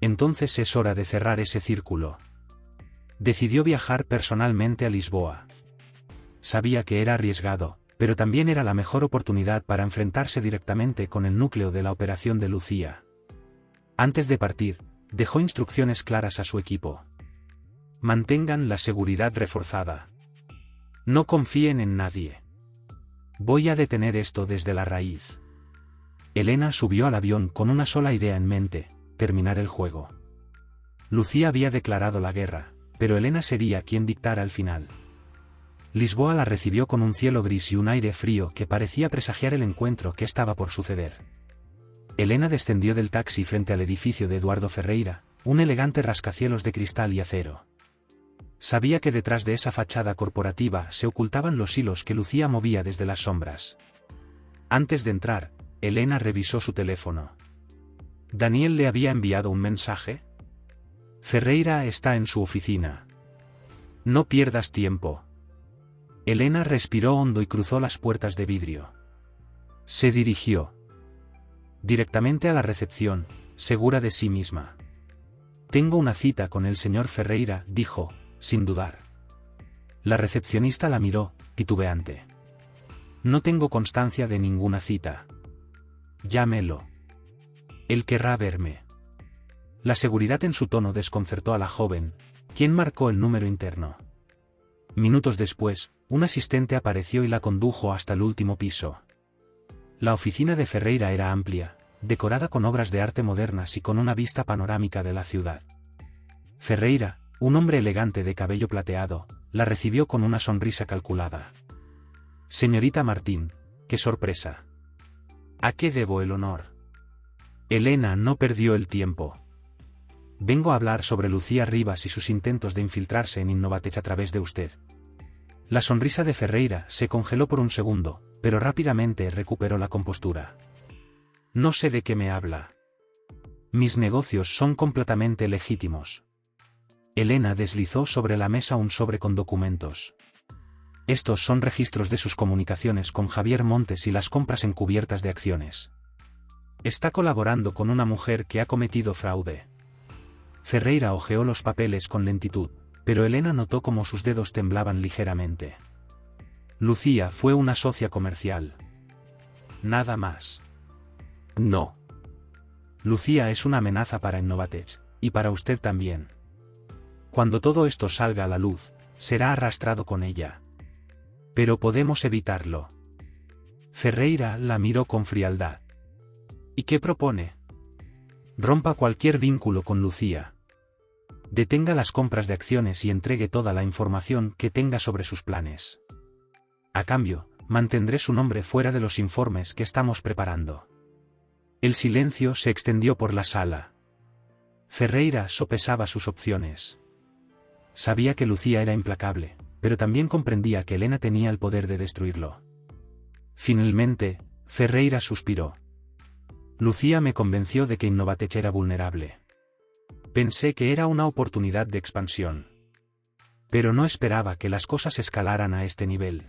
[SPEAKER 1] Entonces es hora de cerrar ese círculo. Decidió viajar personalmente a Lisboa. Sabía que era arriesgado, pero también era la mejor oportunidad para enfrentarse directamente con el núcleo de la operación de Lucía. Antes de partir, dejó instrucciones claras a su equipo. Mantengan la seguridad reforzada. No confíen en nadie. Voy a detener esto desde la raíz. Elena subió al avión con una sola idea en mente: terminar el juego. Lucía había declarado la guerra, pero Elena sería quien dictara el final. Lisboa la recibió con un cielo gris y un aire frío que parecía presagiar el encuentro que estaba por suceder. Elena descendió del taxi frente al edificio de Eduardo Ferreira, un elegante rascacielos de cristal y acero. Sabía que detrás de esa fachada corporativa se ocultaban los hilos que Lucía movía desde las sombras. Antes de entrar, Elena revisó su teléfono. ¿Daniel le había enviado un mensaje? Ferreira está en su oficina. No pierdas tiempo. Elena respiró hondo y cruzó las puertas de vidrio. Se dirigió directamente a la recepción, segura de sí misma. Tengo una cita con el señor Ferreira, dijo, sin dudar. La recepcionista la miró, titubeante. No tengo constancia de ninguna cita. Llámelo. Él querrá verme. La seguridad en su tono desconcertó a la joven, quien marcó el número interno. Minutos después, un asistente apareció y la condujo hasta el último piso. La oficina de Ferreira era amplia, decorada con obras de arte modernas y con una vista panorámica de la ciudad. Ferreira, un hombre elegante de cabello plateado, la recibió con una sonrisa calculada. Señorita Martín, qué sorpresa. ¿A qué debo el honor? Elena no perdió el tiempo. Vengo a hablar sobre Lucía Rivas y sus intentos de infiltrarse en Innovatech a través de usted. La sonrisa de Ferreira se congeló por un segundo, pero rápidamente recuperó la compostura. No sé de qué me habla. Mis negocios son completamente legítimos. Elena deslizó sobre la mesa un sobre con documentos. Estos son registros de sus comunicaciones con Javier Montes y las compras encubiertas de acciones. Está colaborando con una mujer que ha cometido fraude. Ferreira hojeó los papeles con lentitud, pero Elena notó cómo sus dedos temblaban ligeramente. Lucía fue una socia comercial. Nada más. No. Lucía es una amenaza para Innovatech, y para usted también. Cuando todo esto salga a la luz, será arrastrado con ella. Pero podemos evitarlo. Ferreira la miró con frialdad. ¿Y qué propone? Rompa cualquier vínculo con Lucía. Detenga las compras de acciones y entregue toda la información que tenga sobre sus planes. A cambio, mantendré su nombre fuera de los informes que estamos preparando. El silencio se extendió por la sala. Ferreira sopesaba sus opciones. Sabía que Lucía era implacable, pero también comprendía que Elena tenía el poder de destruirlo. Finalmente, Ferreira suspiró. Lucía me convenció de que Innovatech era vulnerable. Pensé que era una oportunidad de expansión. Pero no esperaba que las cosas escalaran a este nivel.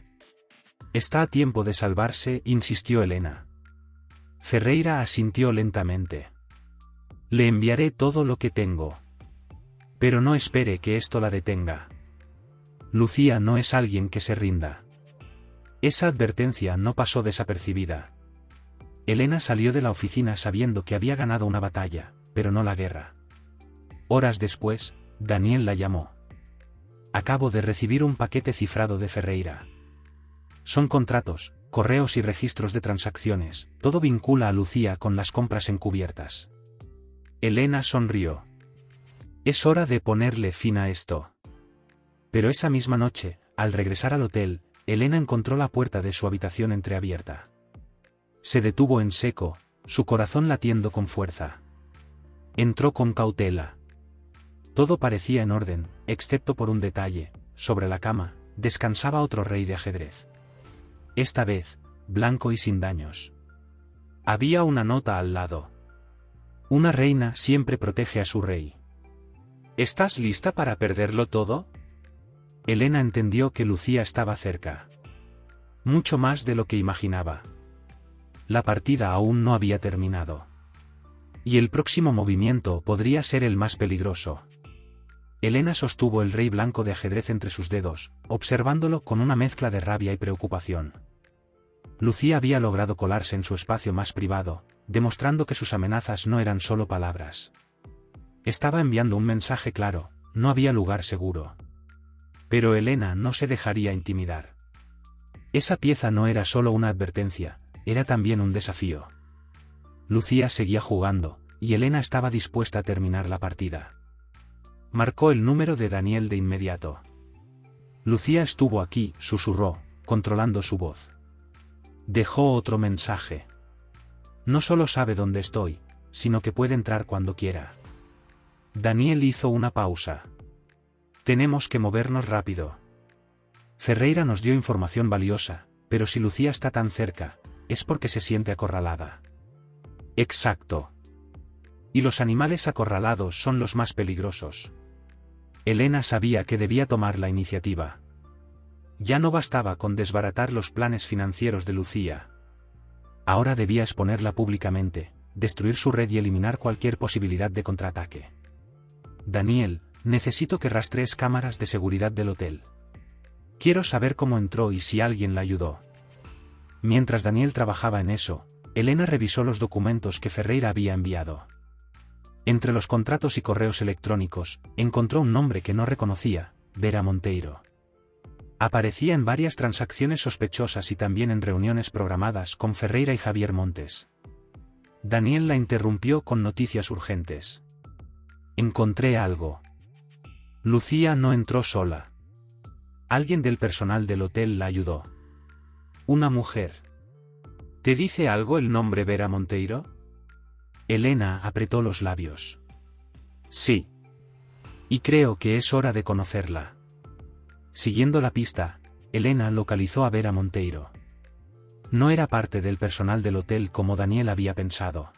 [SPEAKER 1] Está a tiempo de salvarse, insistió Elena. Ferreira asintió lentamente. Le enviaré todo lo que tengo. Pero no espere que esto la detenga. Lucía no es alguien que se rinda. Esa advertencia no pasó desapercibida. Elena salió de la oficina sabiendo que había ganado una batalla, pero no la guerra. Horas después, Daniel la llamó. Acabo de recibir un paquete cifrado de Ferreira. Son contratos, correos y registros de transacciones, todo vincula a Lucía con las compras encubiertas. Elena sonrió. Es hora de ponerle fin a esto. Pero esa misma noche, al regresar al hotel, Elena encontró la puerta de su habitación entreabierta. Se detuvo en seco, su corazón latiendo con fuerza. Entró con cautela. Todo parecía en orden, excepto por un detalle: sobre la cama, descansaba otro rey de ajedrez. Esta vez, blanco y sin daños. Había una nota al lado. Una reina siempre protege a su rey. ¿Estás lista para perderlo todo? Elena entendió que Lucía estaba cerca. Mucho más de lo que imaginaba. La partida aún no había terminado. Y el próximo movimiento podría ser el más peligroso. Elena sostuvo el rey blanco de ajedrez entre sus dedos, observándolo con una mezcla de rabia y preocupación. Lucía había logrado colarse en su espacio más privado, demostrando que sus amenazas no eran solo palabras. Estaba enviando un mensaje claro: no había lugar seguro. Pero Elena no se dejaría intimidar. Esa pieza no era solo una advertencia, era también un desafío. Lucía seguía jugando, y Elena estaba dispuesta a terminar la partida. Marcó el número de Daniel de inmediato. Lucía estuvo aquí, susurró, controlando su voz. Dejó otro mensaje. No solo sabe dónde estoy, sino que puede entrar cuando quiera. Daniel hizo una pausa. Tenemos que movernos rápido. Ferreira nos dio información valiosa, pero si Lucía está tan cerca, es porque se siente acorralada. Exacto. Y los animales acorralados son los más peligrosos. Elena sabía que debía tomar la iniciativa. Ya no bastaba con desbaratar los planes financieros de Lucía. Ahora debía exponerla públicamente, destruir su red y eliminar cualquier posibilidad de contraataque. Daniel, necesito que rastrees cámaras de seguridad del hotel. Quiero saber cómo entró y si alguien la ayudó. Mientras Daniel trabajaba en eso, Elena revisó los documentos que Ferreira había enviado. Entre los contratos y correos electrónicos, encontró un nombre que no reconocía: Vera Monteiro. Aparecía en varias transacciones sospechosas y también en reuniones programadas con Ferreira y Javier Montes. Daniel la interrumpió con noticias urgentes. Encontré algo. Lucía no entró sola. Alguien del personal del hotel la ayudó. Una mujer. ¿Te dice algo el nombre Vera Monteiro? Elena apretó los labios. Sí. Y creo que es hora de conocerla. Siguiendo la pista, Elena localizó a Vera Monteiro. No era parte del personal del hotel como Daniel había pensado.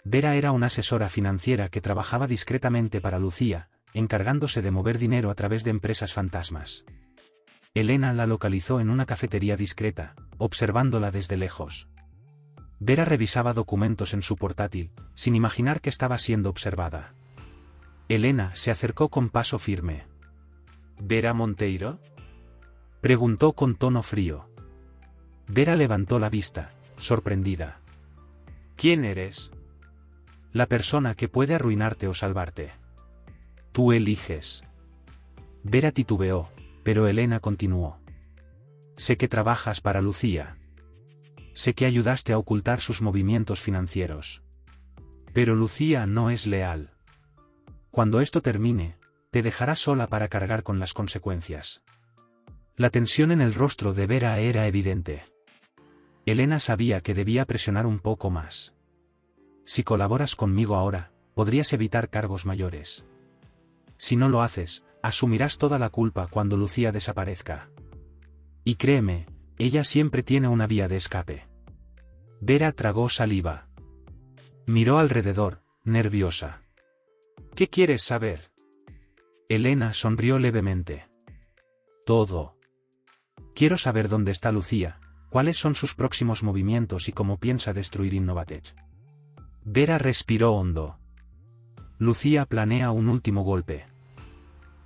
[SPEAKER 1] Vera era una asesora financiera que trabajaba discretamente para Lucía, encargándose de mover dinero a través de empresas fantasmas. Elena la localizó en una cafetería discreta, observándola desde lejos. Vera revisaba documentos en su portátil, sin imaginar que estaba siendo observada. Elena se acercó con paso firme. ¿Vera Monteiro?, preguntó con tono frío. Vera levantó la vista, sorprendida. ¿Quién eres? La persona que puede arruinarte o salvarte. Tú eliges. Vera titubeó, pero Elena continuó. Sé que trabajas para Lucía. Sé que ayudaste a ocultar sus movimientos financieros. Pero Lucía no es leal. Cuando esto termine, te dejará sola para cargar con las consecuencias. La tensión en el rostro de Vera era evidente. Elena sabía que debía presionar un poco más. Si colaboras conmigo ahora, podrías evitar cargos mayores. Si no lo haces, asumirás toda la culpa cuando Lucía desaparezca. Y créeme, ella siempre tiene una vía de escape. Vera tragó saliva. Miró alrededor, nerviosa. ¿Qué quieres saber? Elena sonrió levemente. Todo. Quiero saber dónde está Lucía, cuáles son sus próximos movimientos y cómo piensa destruir Innovatech. Vera respiró hondo. Lucía planea un último golpe.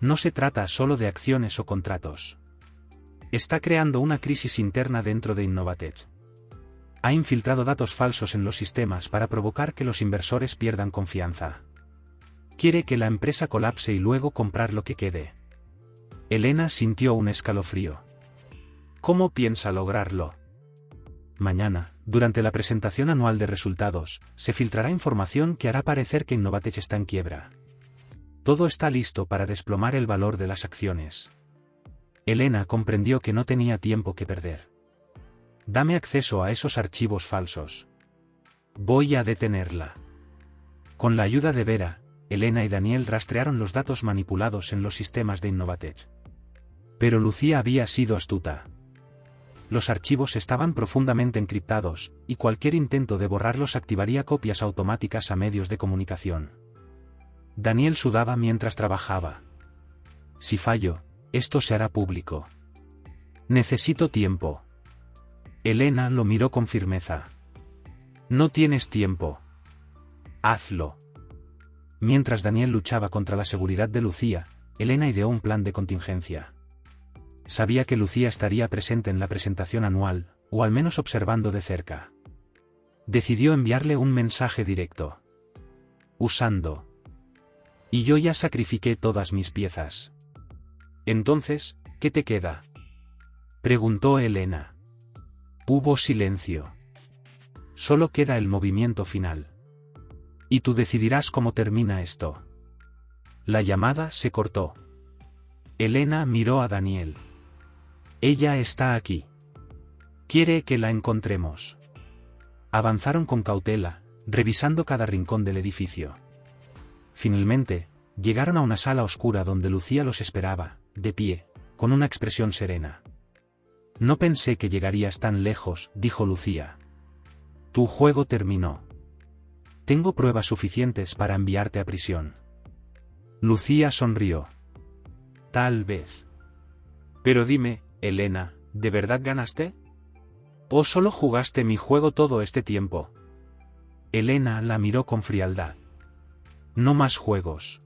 [SPEAKER 1] No se trata solo de acciones o contratos. Está creando una crisis interna dentro de Innovatech. Ha infiltrado datos falsos en los sistemas para provocar que los inversores pierdan confianza. Quiere que la empresa colapse y luego comprar lo que quede. Elena sintió un escalofrío. ¿Cómo piensa lograrlo? Mañana, durante la presentación anual de resultados, se filtrará información que hará parecer que Innovatech está en quiebra. Todo está listo para desplomar el valor de las acciones. Elena comprendió que no tenía tiempo que perder. Dame acceso a esos archivos falsos. Voy a detenerla. Con la ayuda de Vera, Elena y Daniel rastrearon los datos manipulados en los sistemas de Innovatech. Pero Lucía había sido astuta. Los archivos estaban profundamente encriptados, y cualquier intento de borrarlos activaría copias automáticas a medios de comunicación. Daniel sudaba mientras trabajaba. Si fallo, esto se hará público. Necesito tiempo. Elena lo miró con firmeza. No tienes tiempo. Hazlo. Mientras Daniel luchaba contra la seguridad de Lucía, Elena ideó un plan de contingencia. Sabía que Lucía estaría presente en la presentación anual, o al menos observando de cerca. Decidió enviarle un mensaje directo. Usando. Y yo ya sacrifiqué todas mis piezas. Entonces, ¿qué te queda? Preguntó Elena. Hubo silencio. Solo queda el movimiento final. Y tú decidirás cómo termina esto. La llamada se cortó. Elena miró a Daniel. Ella está aquí. Quiere que la encontremos. Avanzaron con cautela, revisando cada rincón del edificio. Finalmente, llegaron a una sala oscura donde Lucía los esperaba, de pie, con una expresión serena. No pensé que llegarías tan lejos, dijo Lucía. Tu juego terminó. Tengo pruebas suficientes para enviarte a prisión. Lucía sonrió. Tal vez. Pero dime, Elena, ¿de verdad ganaste? ¿O solo jugaste mi juego todo este tiempo? Elena la miró con frialdad. No más juegos.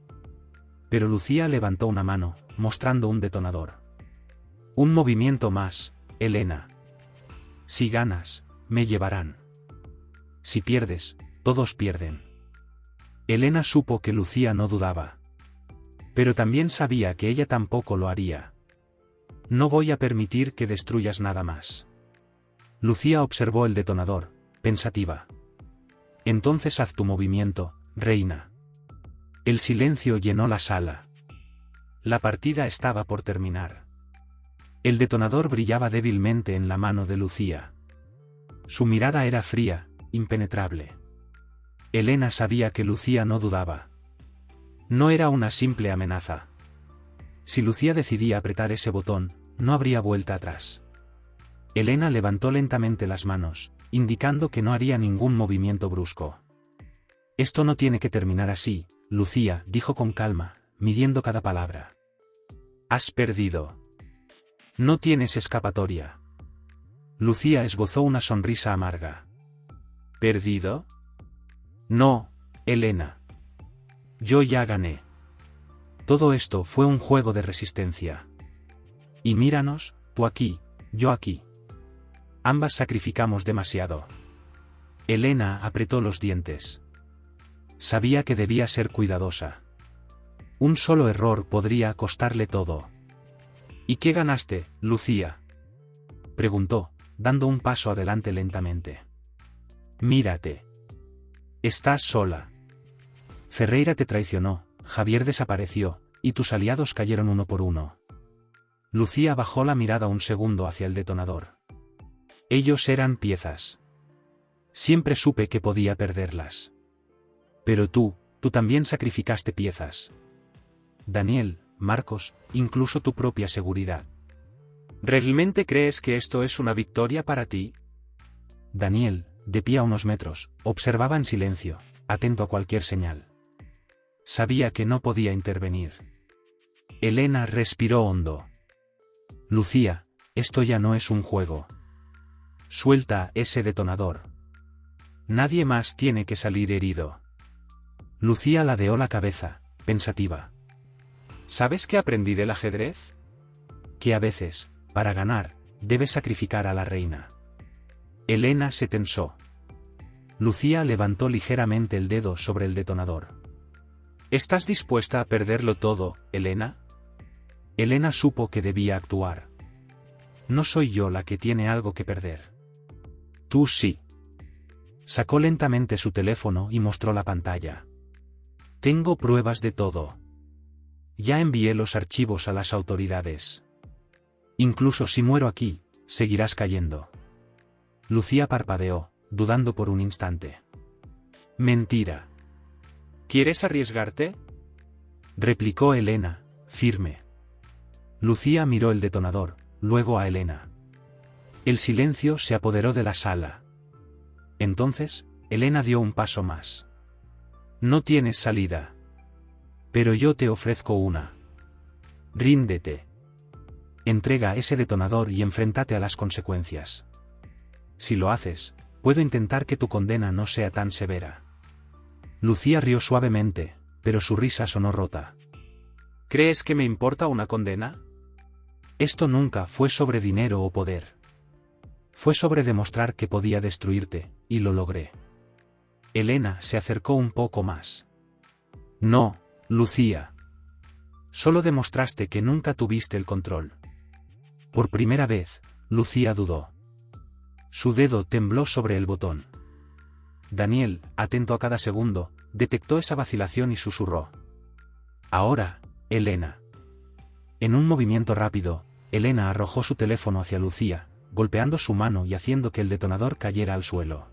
[SPEAKER 1] Pero Lucía levantó una mano, mostrando un detonador. Un movimiento más, Elena. Si ganas, me llevarán. Si pierdes, todos pierden. Elena supo que Lucía no dudaba. Pero también sabía que ella tampoco lo haría. No voy a permitir que destruyas nada más. Lucía observó el detonador, pensativa. Entonces haz tu movimiento, reina. El silencio llenó la sala. La partida estaba por terminar. El detonador brillaba débilmente en la mano de Lucía. Su mirada era fría, impenetrable. Elena sabía que Lucía no dudaba. No era una simple amenaza. Si Lucía decidía apretar ese botón, no habría vuelta atrás. Elena levantó lentamente las manos, indicando que no haría ningún movimiento brusco. Esto no tiene que terminar así, Lucía, dijo con calma, midiendo cada palabra. Has perdido. No tienes escapatoria. Lucía esbozó una sonrisa amarga. ¿Perdido? No, Elena. Yo ya gané. Todo esto fue un juego de resistencia. Y míranos, tú aquí, yo aquí. Ambas sacrificamos demasiado. Elena apretó los dientes. Sabía que debía ser cuidadosa. Un solo error podría costarle todo. ¿Y qué ganaste, Lucía? Preguntó, dando un paso adelante lentamente. Mírate. Estás sola. Ferreira te traicionó, Javier desapareció, y tus aliados cayeron uno por uno. Lucía bajó la mirada un segundo hacia el detonador. Ellos eran piezas. Siempre supe que podía perderlas. Pero tú también sacrificaste piezas. Daniel, Marcos, incluso tu propia seguridad. ¿Realmente crees que esto es una victoria para ti? Daniel, de pie a unos metros, observaba en silencio, atento a cualquier señal. Sabía que no podía intervenir. Elena respiró hondo. Lucía, esto ya no es un juego. Suelta ese detonador. Nadie más tiene que salir herido. Lucía ladeó la cabeza, pensativa. ¿Sabes qué aprendí del ajedrez? Que a veces, para ganar, debes sacrificar a la reina. Elena se tensó. Lucía levantó ligeramente el dedo sobre el detonador. ¿Estás dispuesta a perderlo todo, Elena? Elena supo que debía actuar. No soy yo la que tiene algo que perder. Tú sí. Sacó lentamente su teléfono y mostró la pantalla. Tengo pruebas de todo. Ya envié los archivos a las autoridades. Incluso si muero aquí, seguirás cayendo. Lucía parpadeó, dudando por un instante. Mentira. ¿Quieres arriesgarte? Replicó Elena, firme. Lucía miró el detonador, luego a Elena. El silencio se apoderó de la sala. Entonces, Elena dio un paso más. No tienes salida. Pero yo te ofrezco una. Ríndete. Entrega ese detonador y enfréntate a las consecuencias. Si lo haces, puedo intentar que tu condena no sea tan severa. Lucía rió suavemente, pero su risa sonó rota. ¿Crees que me importa una condena? Esto nunca fue sobre dinero o poder. Fue sobre demostrar que podía destruirte, y lo logré. Elena se acercó un poco más. No, Lucía. Solo demostraste que nunca tuviste el control. Por primera vez, Lucía dudó. Su dedo tembló sobre el botón. Daniel, atento a cada segundo, detectó esa vacilación y susurró. Ahora, Elena. En un movimiento rápido, Elena arrojó su teléfono hacia Lucía, golpeando su mano y haciendo que el detonador cayera al suelo.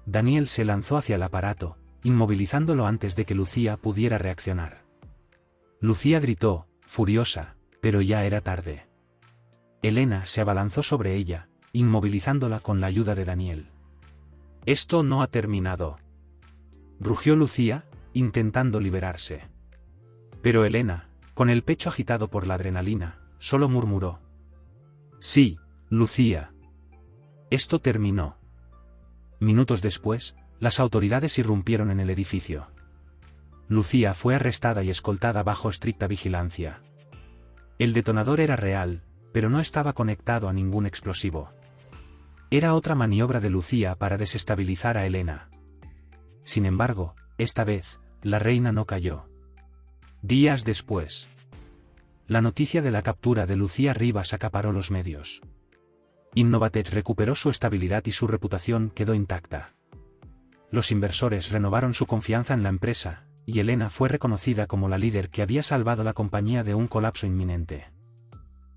[SPEAKER 1] Daniel se lanzó hacia el aparato, inmovilizándolo antes de que Lucía pudiera reaccionar. Lucía gritó, furiosa, pero ya era tarde. Elena se abalanzó sobre ella, inmovilizándola con la ayuda de Daniel. Esto no ha terminado. Rugió Lucía, intentando liberarse. Pero Elena, con el pecho agitado por la adrenalina, solo murmuró. Sí, Lucía. Esto terminó. Minutos después, las autoridades irrumpieron en el edificio. Lucía fue arrestada y escoltada bajo estricta vigilancia. El detonador era real, pero no estaba conectado a ningún explosivo. Era otra maniobra de Lucía para desestabilizar a Elena. Sin embargo, esta vez, la reina no cayó. Días después, la noticia de la captura de Lucía Rivas acaparó los medios. Innovatech recuperó su estabilidad y su reputación quedó intacta. Los inversores renovaron su confianza en la empresa, y Elena fue reconocida como la líder que había salvado la compañía de un colapso inminente.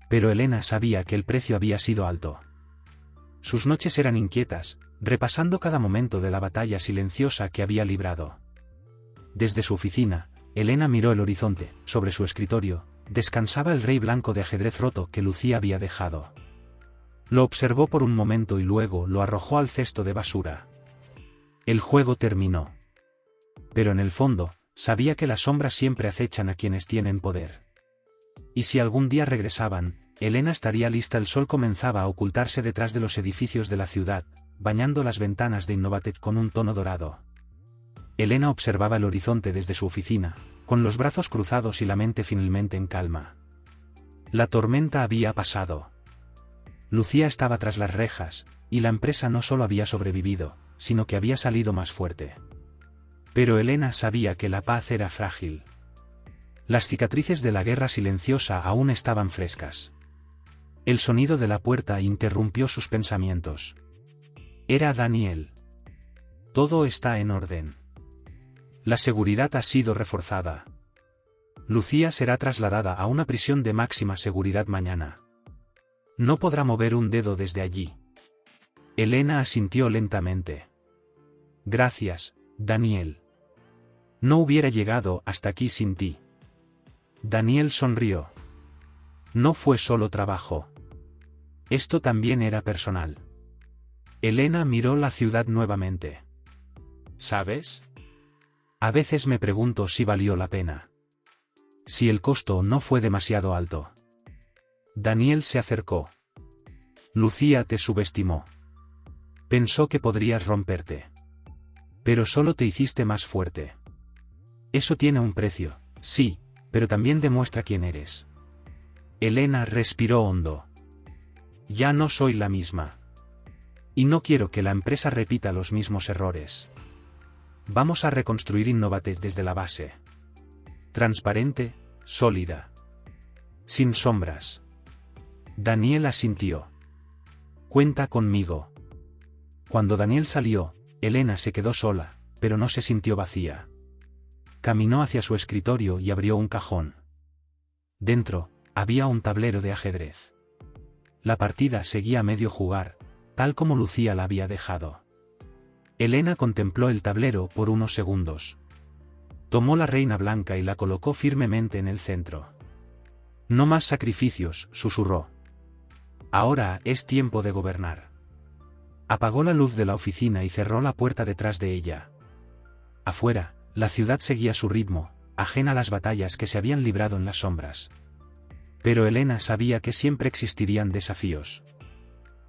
[SPEAKER 1] Pero Elena sabía que el precio había sido alto. Sus noches eran inquietas, repasando cada momento de la batalla silenciosa que había librado. Desde su oficina, Elena miró el horizonte. Sobre su escritorio, descansaba el rey blanco de ajedrez roto que Lucía había dejado. Lo observó por un momento y luego lo arrojó al cesto de basura. El juego terminó. Pero en el fondo, sabía que las sombras siempre acechan a quienes tienen poder. Y si algún día regresaban, Elena estaría lista. El sol comenzaba a ocultarse detrás de los edificios de la ciudad, bañando las ventanas de Innovatech con un tono dorado. Elena observaba el horizonte desde su oficina, con los brazos cruzados y la mente finalmente en calma. La tormenta había pasado. Lucía estaba tras las rejas, y la empresa no solo había sobrevivido, sino que había salido más fuerte. Pero Elena sabía que la paz era frágil. Las cicatrices de la guerra silenciosa aún estaban frescas. El sonido de la puerta interrumpió sus pensamientos. Era Daniel. Todo está en orden. La seguridad ha sido reforzada. Lucía será trasladada a una prisión de máxima seguridad mañana. No podrá mover un dedo desde allí. Elena asintió lentamente. Gracias, Daniel. No hubiera llegado hasta aquí sin ti. Daniel sonrió. No fue solo trabajo. Esto también era personal. Elena miró la ciudad nuevamente. ¿Sabes? A veces me pregunto si valió la pena. Si el costo no fue demasiado alto. Daniel se acercó. Lucía te subestimó. Pensó que podrías romperte. Pero solo te hiciste más fuerte. Eso tiene un precio, sí, pero también demuestra quién eres. Elena respiró hondo. Ya no soy la misma. Y no quiero que la empresa repita los mismos errores. Vamos a reconstruir Innovatech desde la base. Transparente, sólida. Sin sombras. Daniel asintió. Cuenta conmigo. Cuando Daniel salió, Elena se quedó sola, pero no se sintió vacía. Caminó hacia su escritorio y abrió un cajón. Dentro, había un tablero de ajedrez. La partida seguía a medio jugar, tal como Lucía la había dejado. Elena contempló el tablero por unos segundos. Tomó la reina blanca y la colocó firmemente en el centro. No más sacrificios, susurró. Ahora es tiempo de gobernar. Apagó la luz de la oficina y cerró la puerta detrás de ella. Afuera, la ciudad seguía su ritmo, ajena a las batallas que se habían librado en las sombras. Pero Elena sabía que siempre existirían desafíos.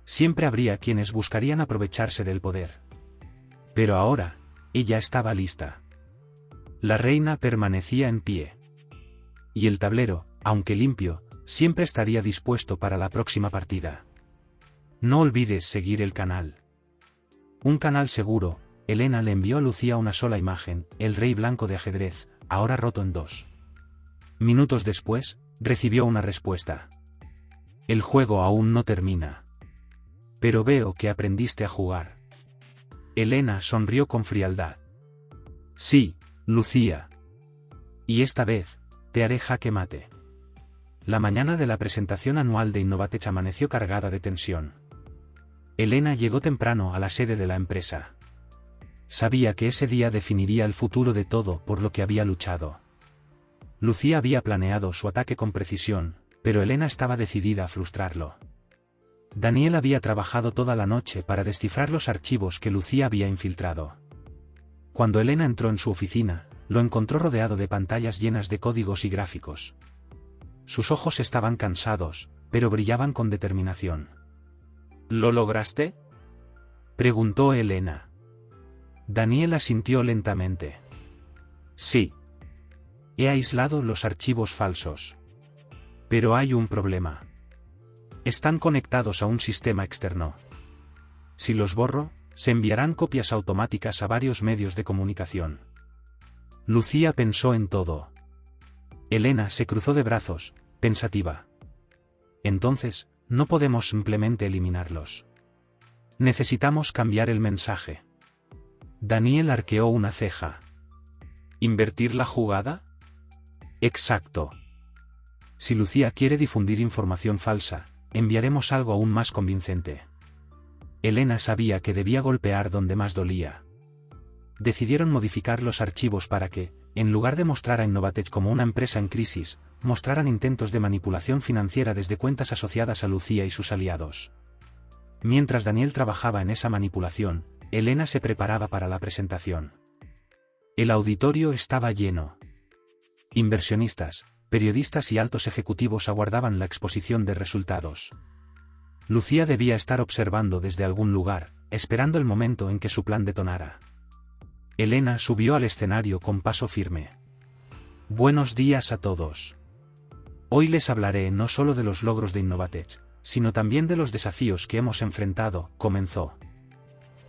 [SPEAKER 1] Siempre habría quienes buscarían aprovecharse del poder. Pero ahora, ella estaba lista. La reina permanecía en pie. Y el tablero, aunque limpio, siempre estaría dispuesto para la próxima partida. No olvides seguir el canal. Un canal seguro. Elena le envió a Lucía una sola imagen, el rey blanco de ajedrez, ahora roto en dos. Minutos después, recibió una respuesta. El juego aún no termina. Pero veo que aprendiste a jugar. Elena sonrió con frialdad. Sí, Lucía. Y esta vez, te haré jaque mate. La mañana de la presentación anual de Innovatech amaneció cargada de tensión. Elena llegó temprano a la sede de la empresa. Sabía que ese día definiría el futuro de todo por lo que había luchado. Lucía había planeado su ataque con precisión, pero Elena estaba decidida a frustrarlo. Daniel había trabajado toda la noche para descifrar los archivos que Lucía había infiltrado. Cuando Elena entró en su oficina, lo encontró rodeado de pantallas llenas de códigos y gráficos. Sus ojos estaban cansados, pero brillaban con determinación. ¿Lo lograste?, preguntó Elena. Daniel asintió lentamente. Sí. He aislado los archivos falsos. Pero hay un problema. Están conectados a un sistema externo. Si los borro, se enviarán copias automáticas a varios medios de comunicación. Lucía pensó en todo. Elena se cruzó de brazos, pensativa. Entonces, no podemos simplemente eliminarlos. Necesitamos cambiar el mensaje. Daniel arqueó una ceja. ¿Invertir la jugada? Exacto. Si Lucía quiere difundir información falsa, enviaremos algo aún más convincente. Elena sabía que debía golpear donde más dolía. Decidieron modificar los archivos para que, en lugar de mostrar a Innovatech como una empresa en crisis, mostraran intentos de manipulación financiera desde cuentas asociadas a Lucía y sus aliados. Mientras Daniel trabajaba en esa manipulación, Elena se preparaba para la presentación. El auditorio estaba lleno. Inversionistas, periodistas y altos ejecutivos aguardaban la exposición de resultados. Lucía debía estar observando desde algún lugar, esperando el momento en que su plan detonara. Elena subió al escenario con paso firme. Buenos días a todos. Hoy les hablaré no solo de los logros de Innovatech, sino también de los desafíos que hemos enfrentado, comenzó.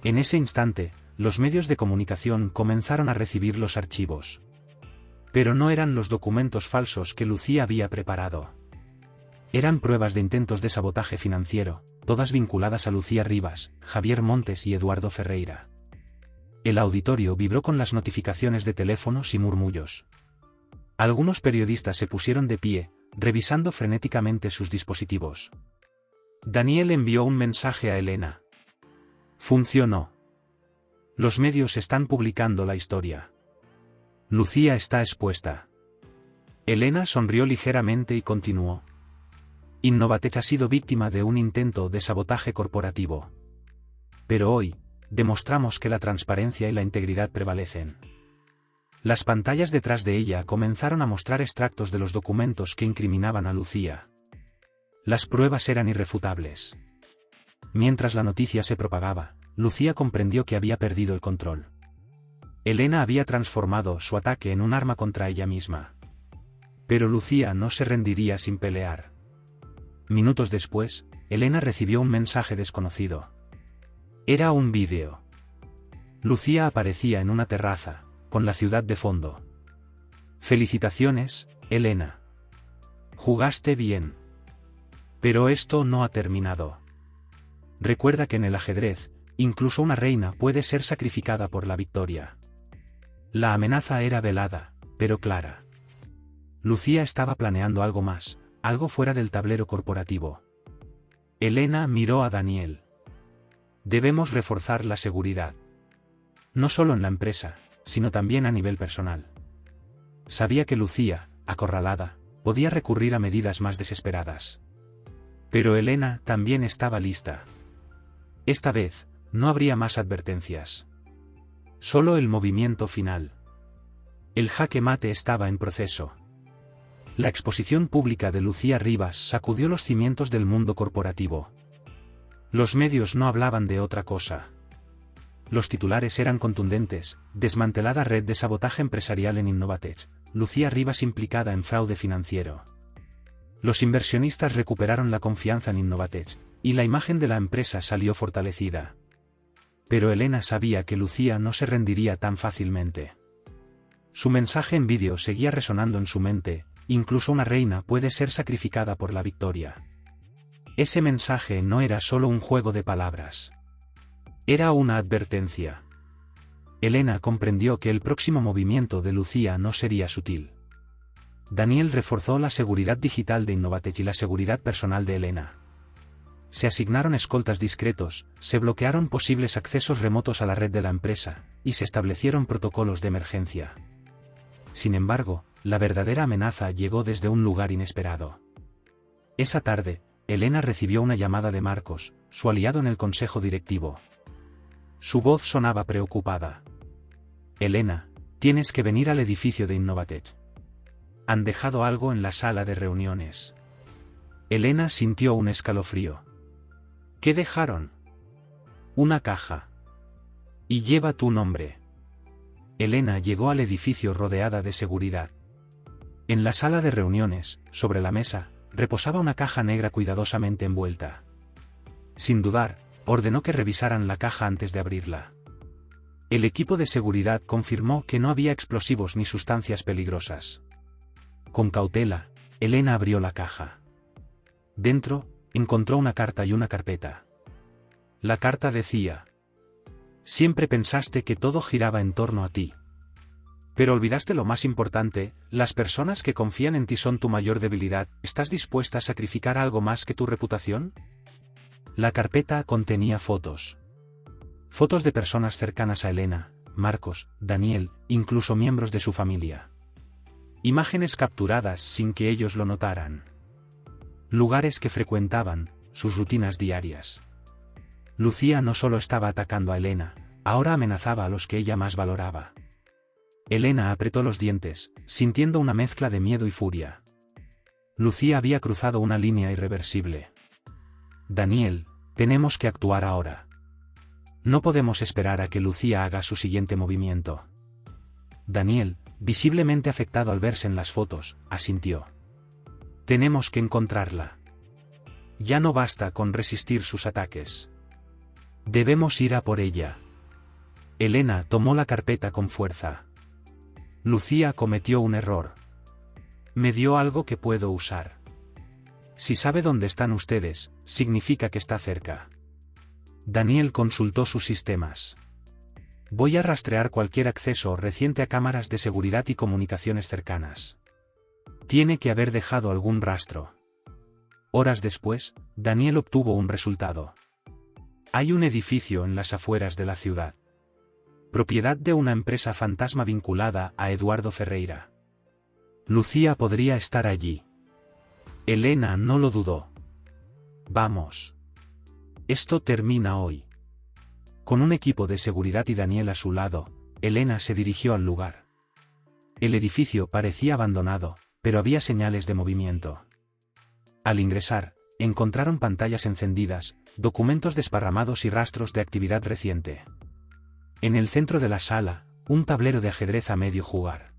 [SPEAKER 1] En ese instante, los medios de comunicación comenzaron a recibir los archivos. Pero no eran los documentos falsos que Lucía había preparado. Eran pruebas de intentos de sabotaje financiero, todas vinculadas a Lucía Rivas, Javier Montes y Eduardo Ferreira. El auditorio vibró con las notificaciones de teléfonos y murmullos. Algunos periodistas se pusieron de pie, revisando frenéticamente sus dispositivos. Daniel envió un mensaje a Elena. Funcionó. Los medios están publicando la historia. Lucía está expuesta. Elena sonrió ligeramente y continuó. Innovatech ha sido víctima de un intento de sabotaje corporativo. Pero hoy, demostramos que la transparencia y la integridad prevalecen. Las pantallas detrás de ella comenzaron a mostrar extractos de los documentos que incriminaban a Lucía. Las pruebas eran irrefutables. Mientras la noticia se propagaba, Lucía comprendió que había perdido el control. Elena había transformado su ataque en un arma contra ella misma. Pero Lucía no se rendiría sin pelear. Minutos después, Elena recibió un mensaje desconocido. Era un vídeo. Lucía aparecía en una terraza, con la ciudad de fondo. Felicitaciones, Elena. Jugaste bien. Pero esto no ha terminado. Recuerda que en el ajedrez, incluso una reina puede ser sacrificada por la victoria. La amenaza era velada, pero clara. Lucía estaba planeando algo más, algo fuera del tablero corporativo. Elena miró a Daniel. Debemos reforzar la seguridad. No solo en la empresa, sino también a nivel personal. Sabía que Lucía, acorralada, podía recurrir a medidas más desesperadas. Pero Elena también estaba lista. Esta vez, no habría más advertencias. Solo el movimiento final. El jaque mate estaba en proceso. La exposición pública de Lucía Rivas sacudió los cimientos del mundo corporativo. Los medios no hablaban de otra cosa. Los titulares eran contundentes: desmantelada red de sabotaje empresarial en Innovatech, Lucía Rivas implicada en fraude financiero. Los inversionistas recuperaron la confianza en Innovatech, y la imagen de la empresa salió fortalecida. Pero Elena sabía que Lucía no se rendiría tan fácilmente. Su mensaje en vídeo seguía resonando en su mente: incluso una reina puede ser sacrificada por la victoria. Ese mensaje no era solo un juego de palabras. Era una advertencia. Elena comprendió que el próximo movimiento de Lucía no sería sutil. Daniel reforzó la seguridad digital de Innovatech y la seguridad personal de Elena. Se asignaron escoltas discretos, se bloquearon posibles accesos remotos a la red de la empresa, y se establecieron protocolos de emergencia. Sin embargo, la verdadera amenaza llegó desde un lugar inesperado. Esa tarde, Elena recibió una llamada de Marcos, su aliado en el consejo directivo. Su voz sonaba preocupada. Elena, tienes que venir al edificio de Innovatech. Han dejado algo en la sala de reuniones. Elena sintió un escalofrío. ¿Qué dejaron? Una caja. Y lleva tu nombre. Elena llegó al edificio rodeada de seguridad. En la sala de reuniones, sobre la mesa, reposaba una caja negra cuidadosamente envuelta. Sin dudar, ordenó que revisaran la caja antes de abrirla. El equipo de seguridad confirmó que no había explosivos ni sustancias peligrosas. Con cautela, Elena abrió la caja. Dentro, encontró una carta y una carpeta. La carta decía: siempre pensaste que todo giraba en torno a ti. Pero olvidaste lo más importante: las personas que confían en ti son tu mayor debilidad. ¿Estás dispuesta a sacrificar algo más que tu reputación? La carpeta contenía fotos. Fotos de personas cercanas a Elena, Marcos, Daniel, incluso miembros de su familia. Imágenes capturadas sin que ellos lo notaran. Lugares que frecuentaban, sus rutinas diarias. Lucía no solo estaba atacando a Elena, ahora amenazaba a los que ella más valoraba. Elena apretó los dientes, sintiendo una mezcla de miedo y furia. Lucía había cruzado una línea irreversible. Daniel, tenemos que actuar ahora. No podemos esperar a que Lucía haga su siguiente movimiento. Daniel, visiblemente afectado al verse en las fotos, asintió. Tenemos que encontrarla. Ya no basta con resistir sus ataques. Debemos ir a por ella. Elena tomó la carpeta con fuerza. Lucía cometió un error. Me dio algo que puedo usar. Si sabe dónde están ustedes, significa que está cerca. Daniel consultó sus sistemas. Voy a rastrear cualquier acceso reciente a cámaras de seguridad y comunicaciones cercanas. Tiene que haber dejado algún rastro. Horas después, Daniel obtuvo un resultado. Hay un edificio en las afueras de la ciudad. Propiedad de una empresa fantasma vinculada a Eduardo Ferreira. Lucía podría estar allí. Elena no lo dudó. Vamos. Esto termina hoy. Con un equipo de seguridad y Daniel a su lado, Elena se dirigió al lugar. El edificio parecía abandonado, pero había señales de movimiento. Al ingresar, encontraron pantallas encendidas, documentos desparramados y rastros de actividad reciente. En el centro de la sala, un tablero de ajedrez a medio jugar.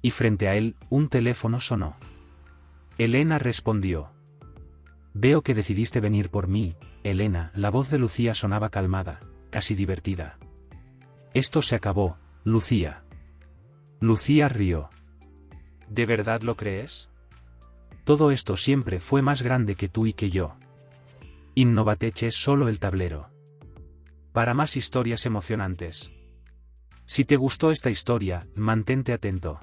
[SPEAKER 1] Y frente a él, un teléfono sonó. Elena respondió. Veo que decidiste venir por mí, Elena. La voz de Lucía sonaba calmada, casi divertida. Esto se acabó, Lucía. Lucía rió. ¿De verdad lo crees? Todo esto siempre fue más grande que tú y que yo. Innovatech es solo el tablero. Para más historias emocionantes. Si te gustó esta historia, mantente atento.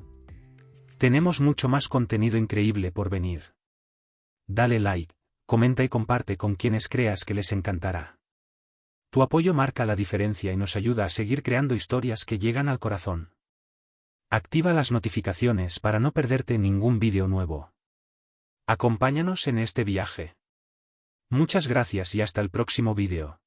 [SPEAKER 1] Tenemos mucho más contenido increíble por venir. Dale like, comenta y comparte con quienes creas que les encantará. Tu apoyo marca la diferencia y nos ayuda a seguir creando historias que llegan al corazón. Activa las notificaciones para no perderte ningún vídeo nuevo. Acompáñanos en este viaje. Muchas gracias y hasta el próximo vídeo.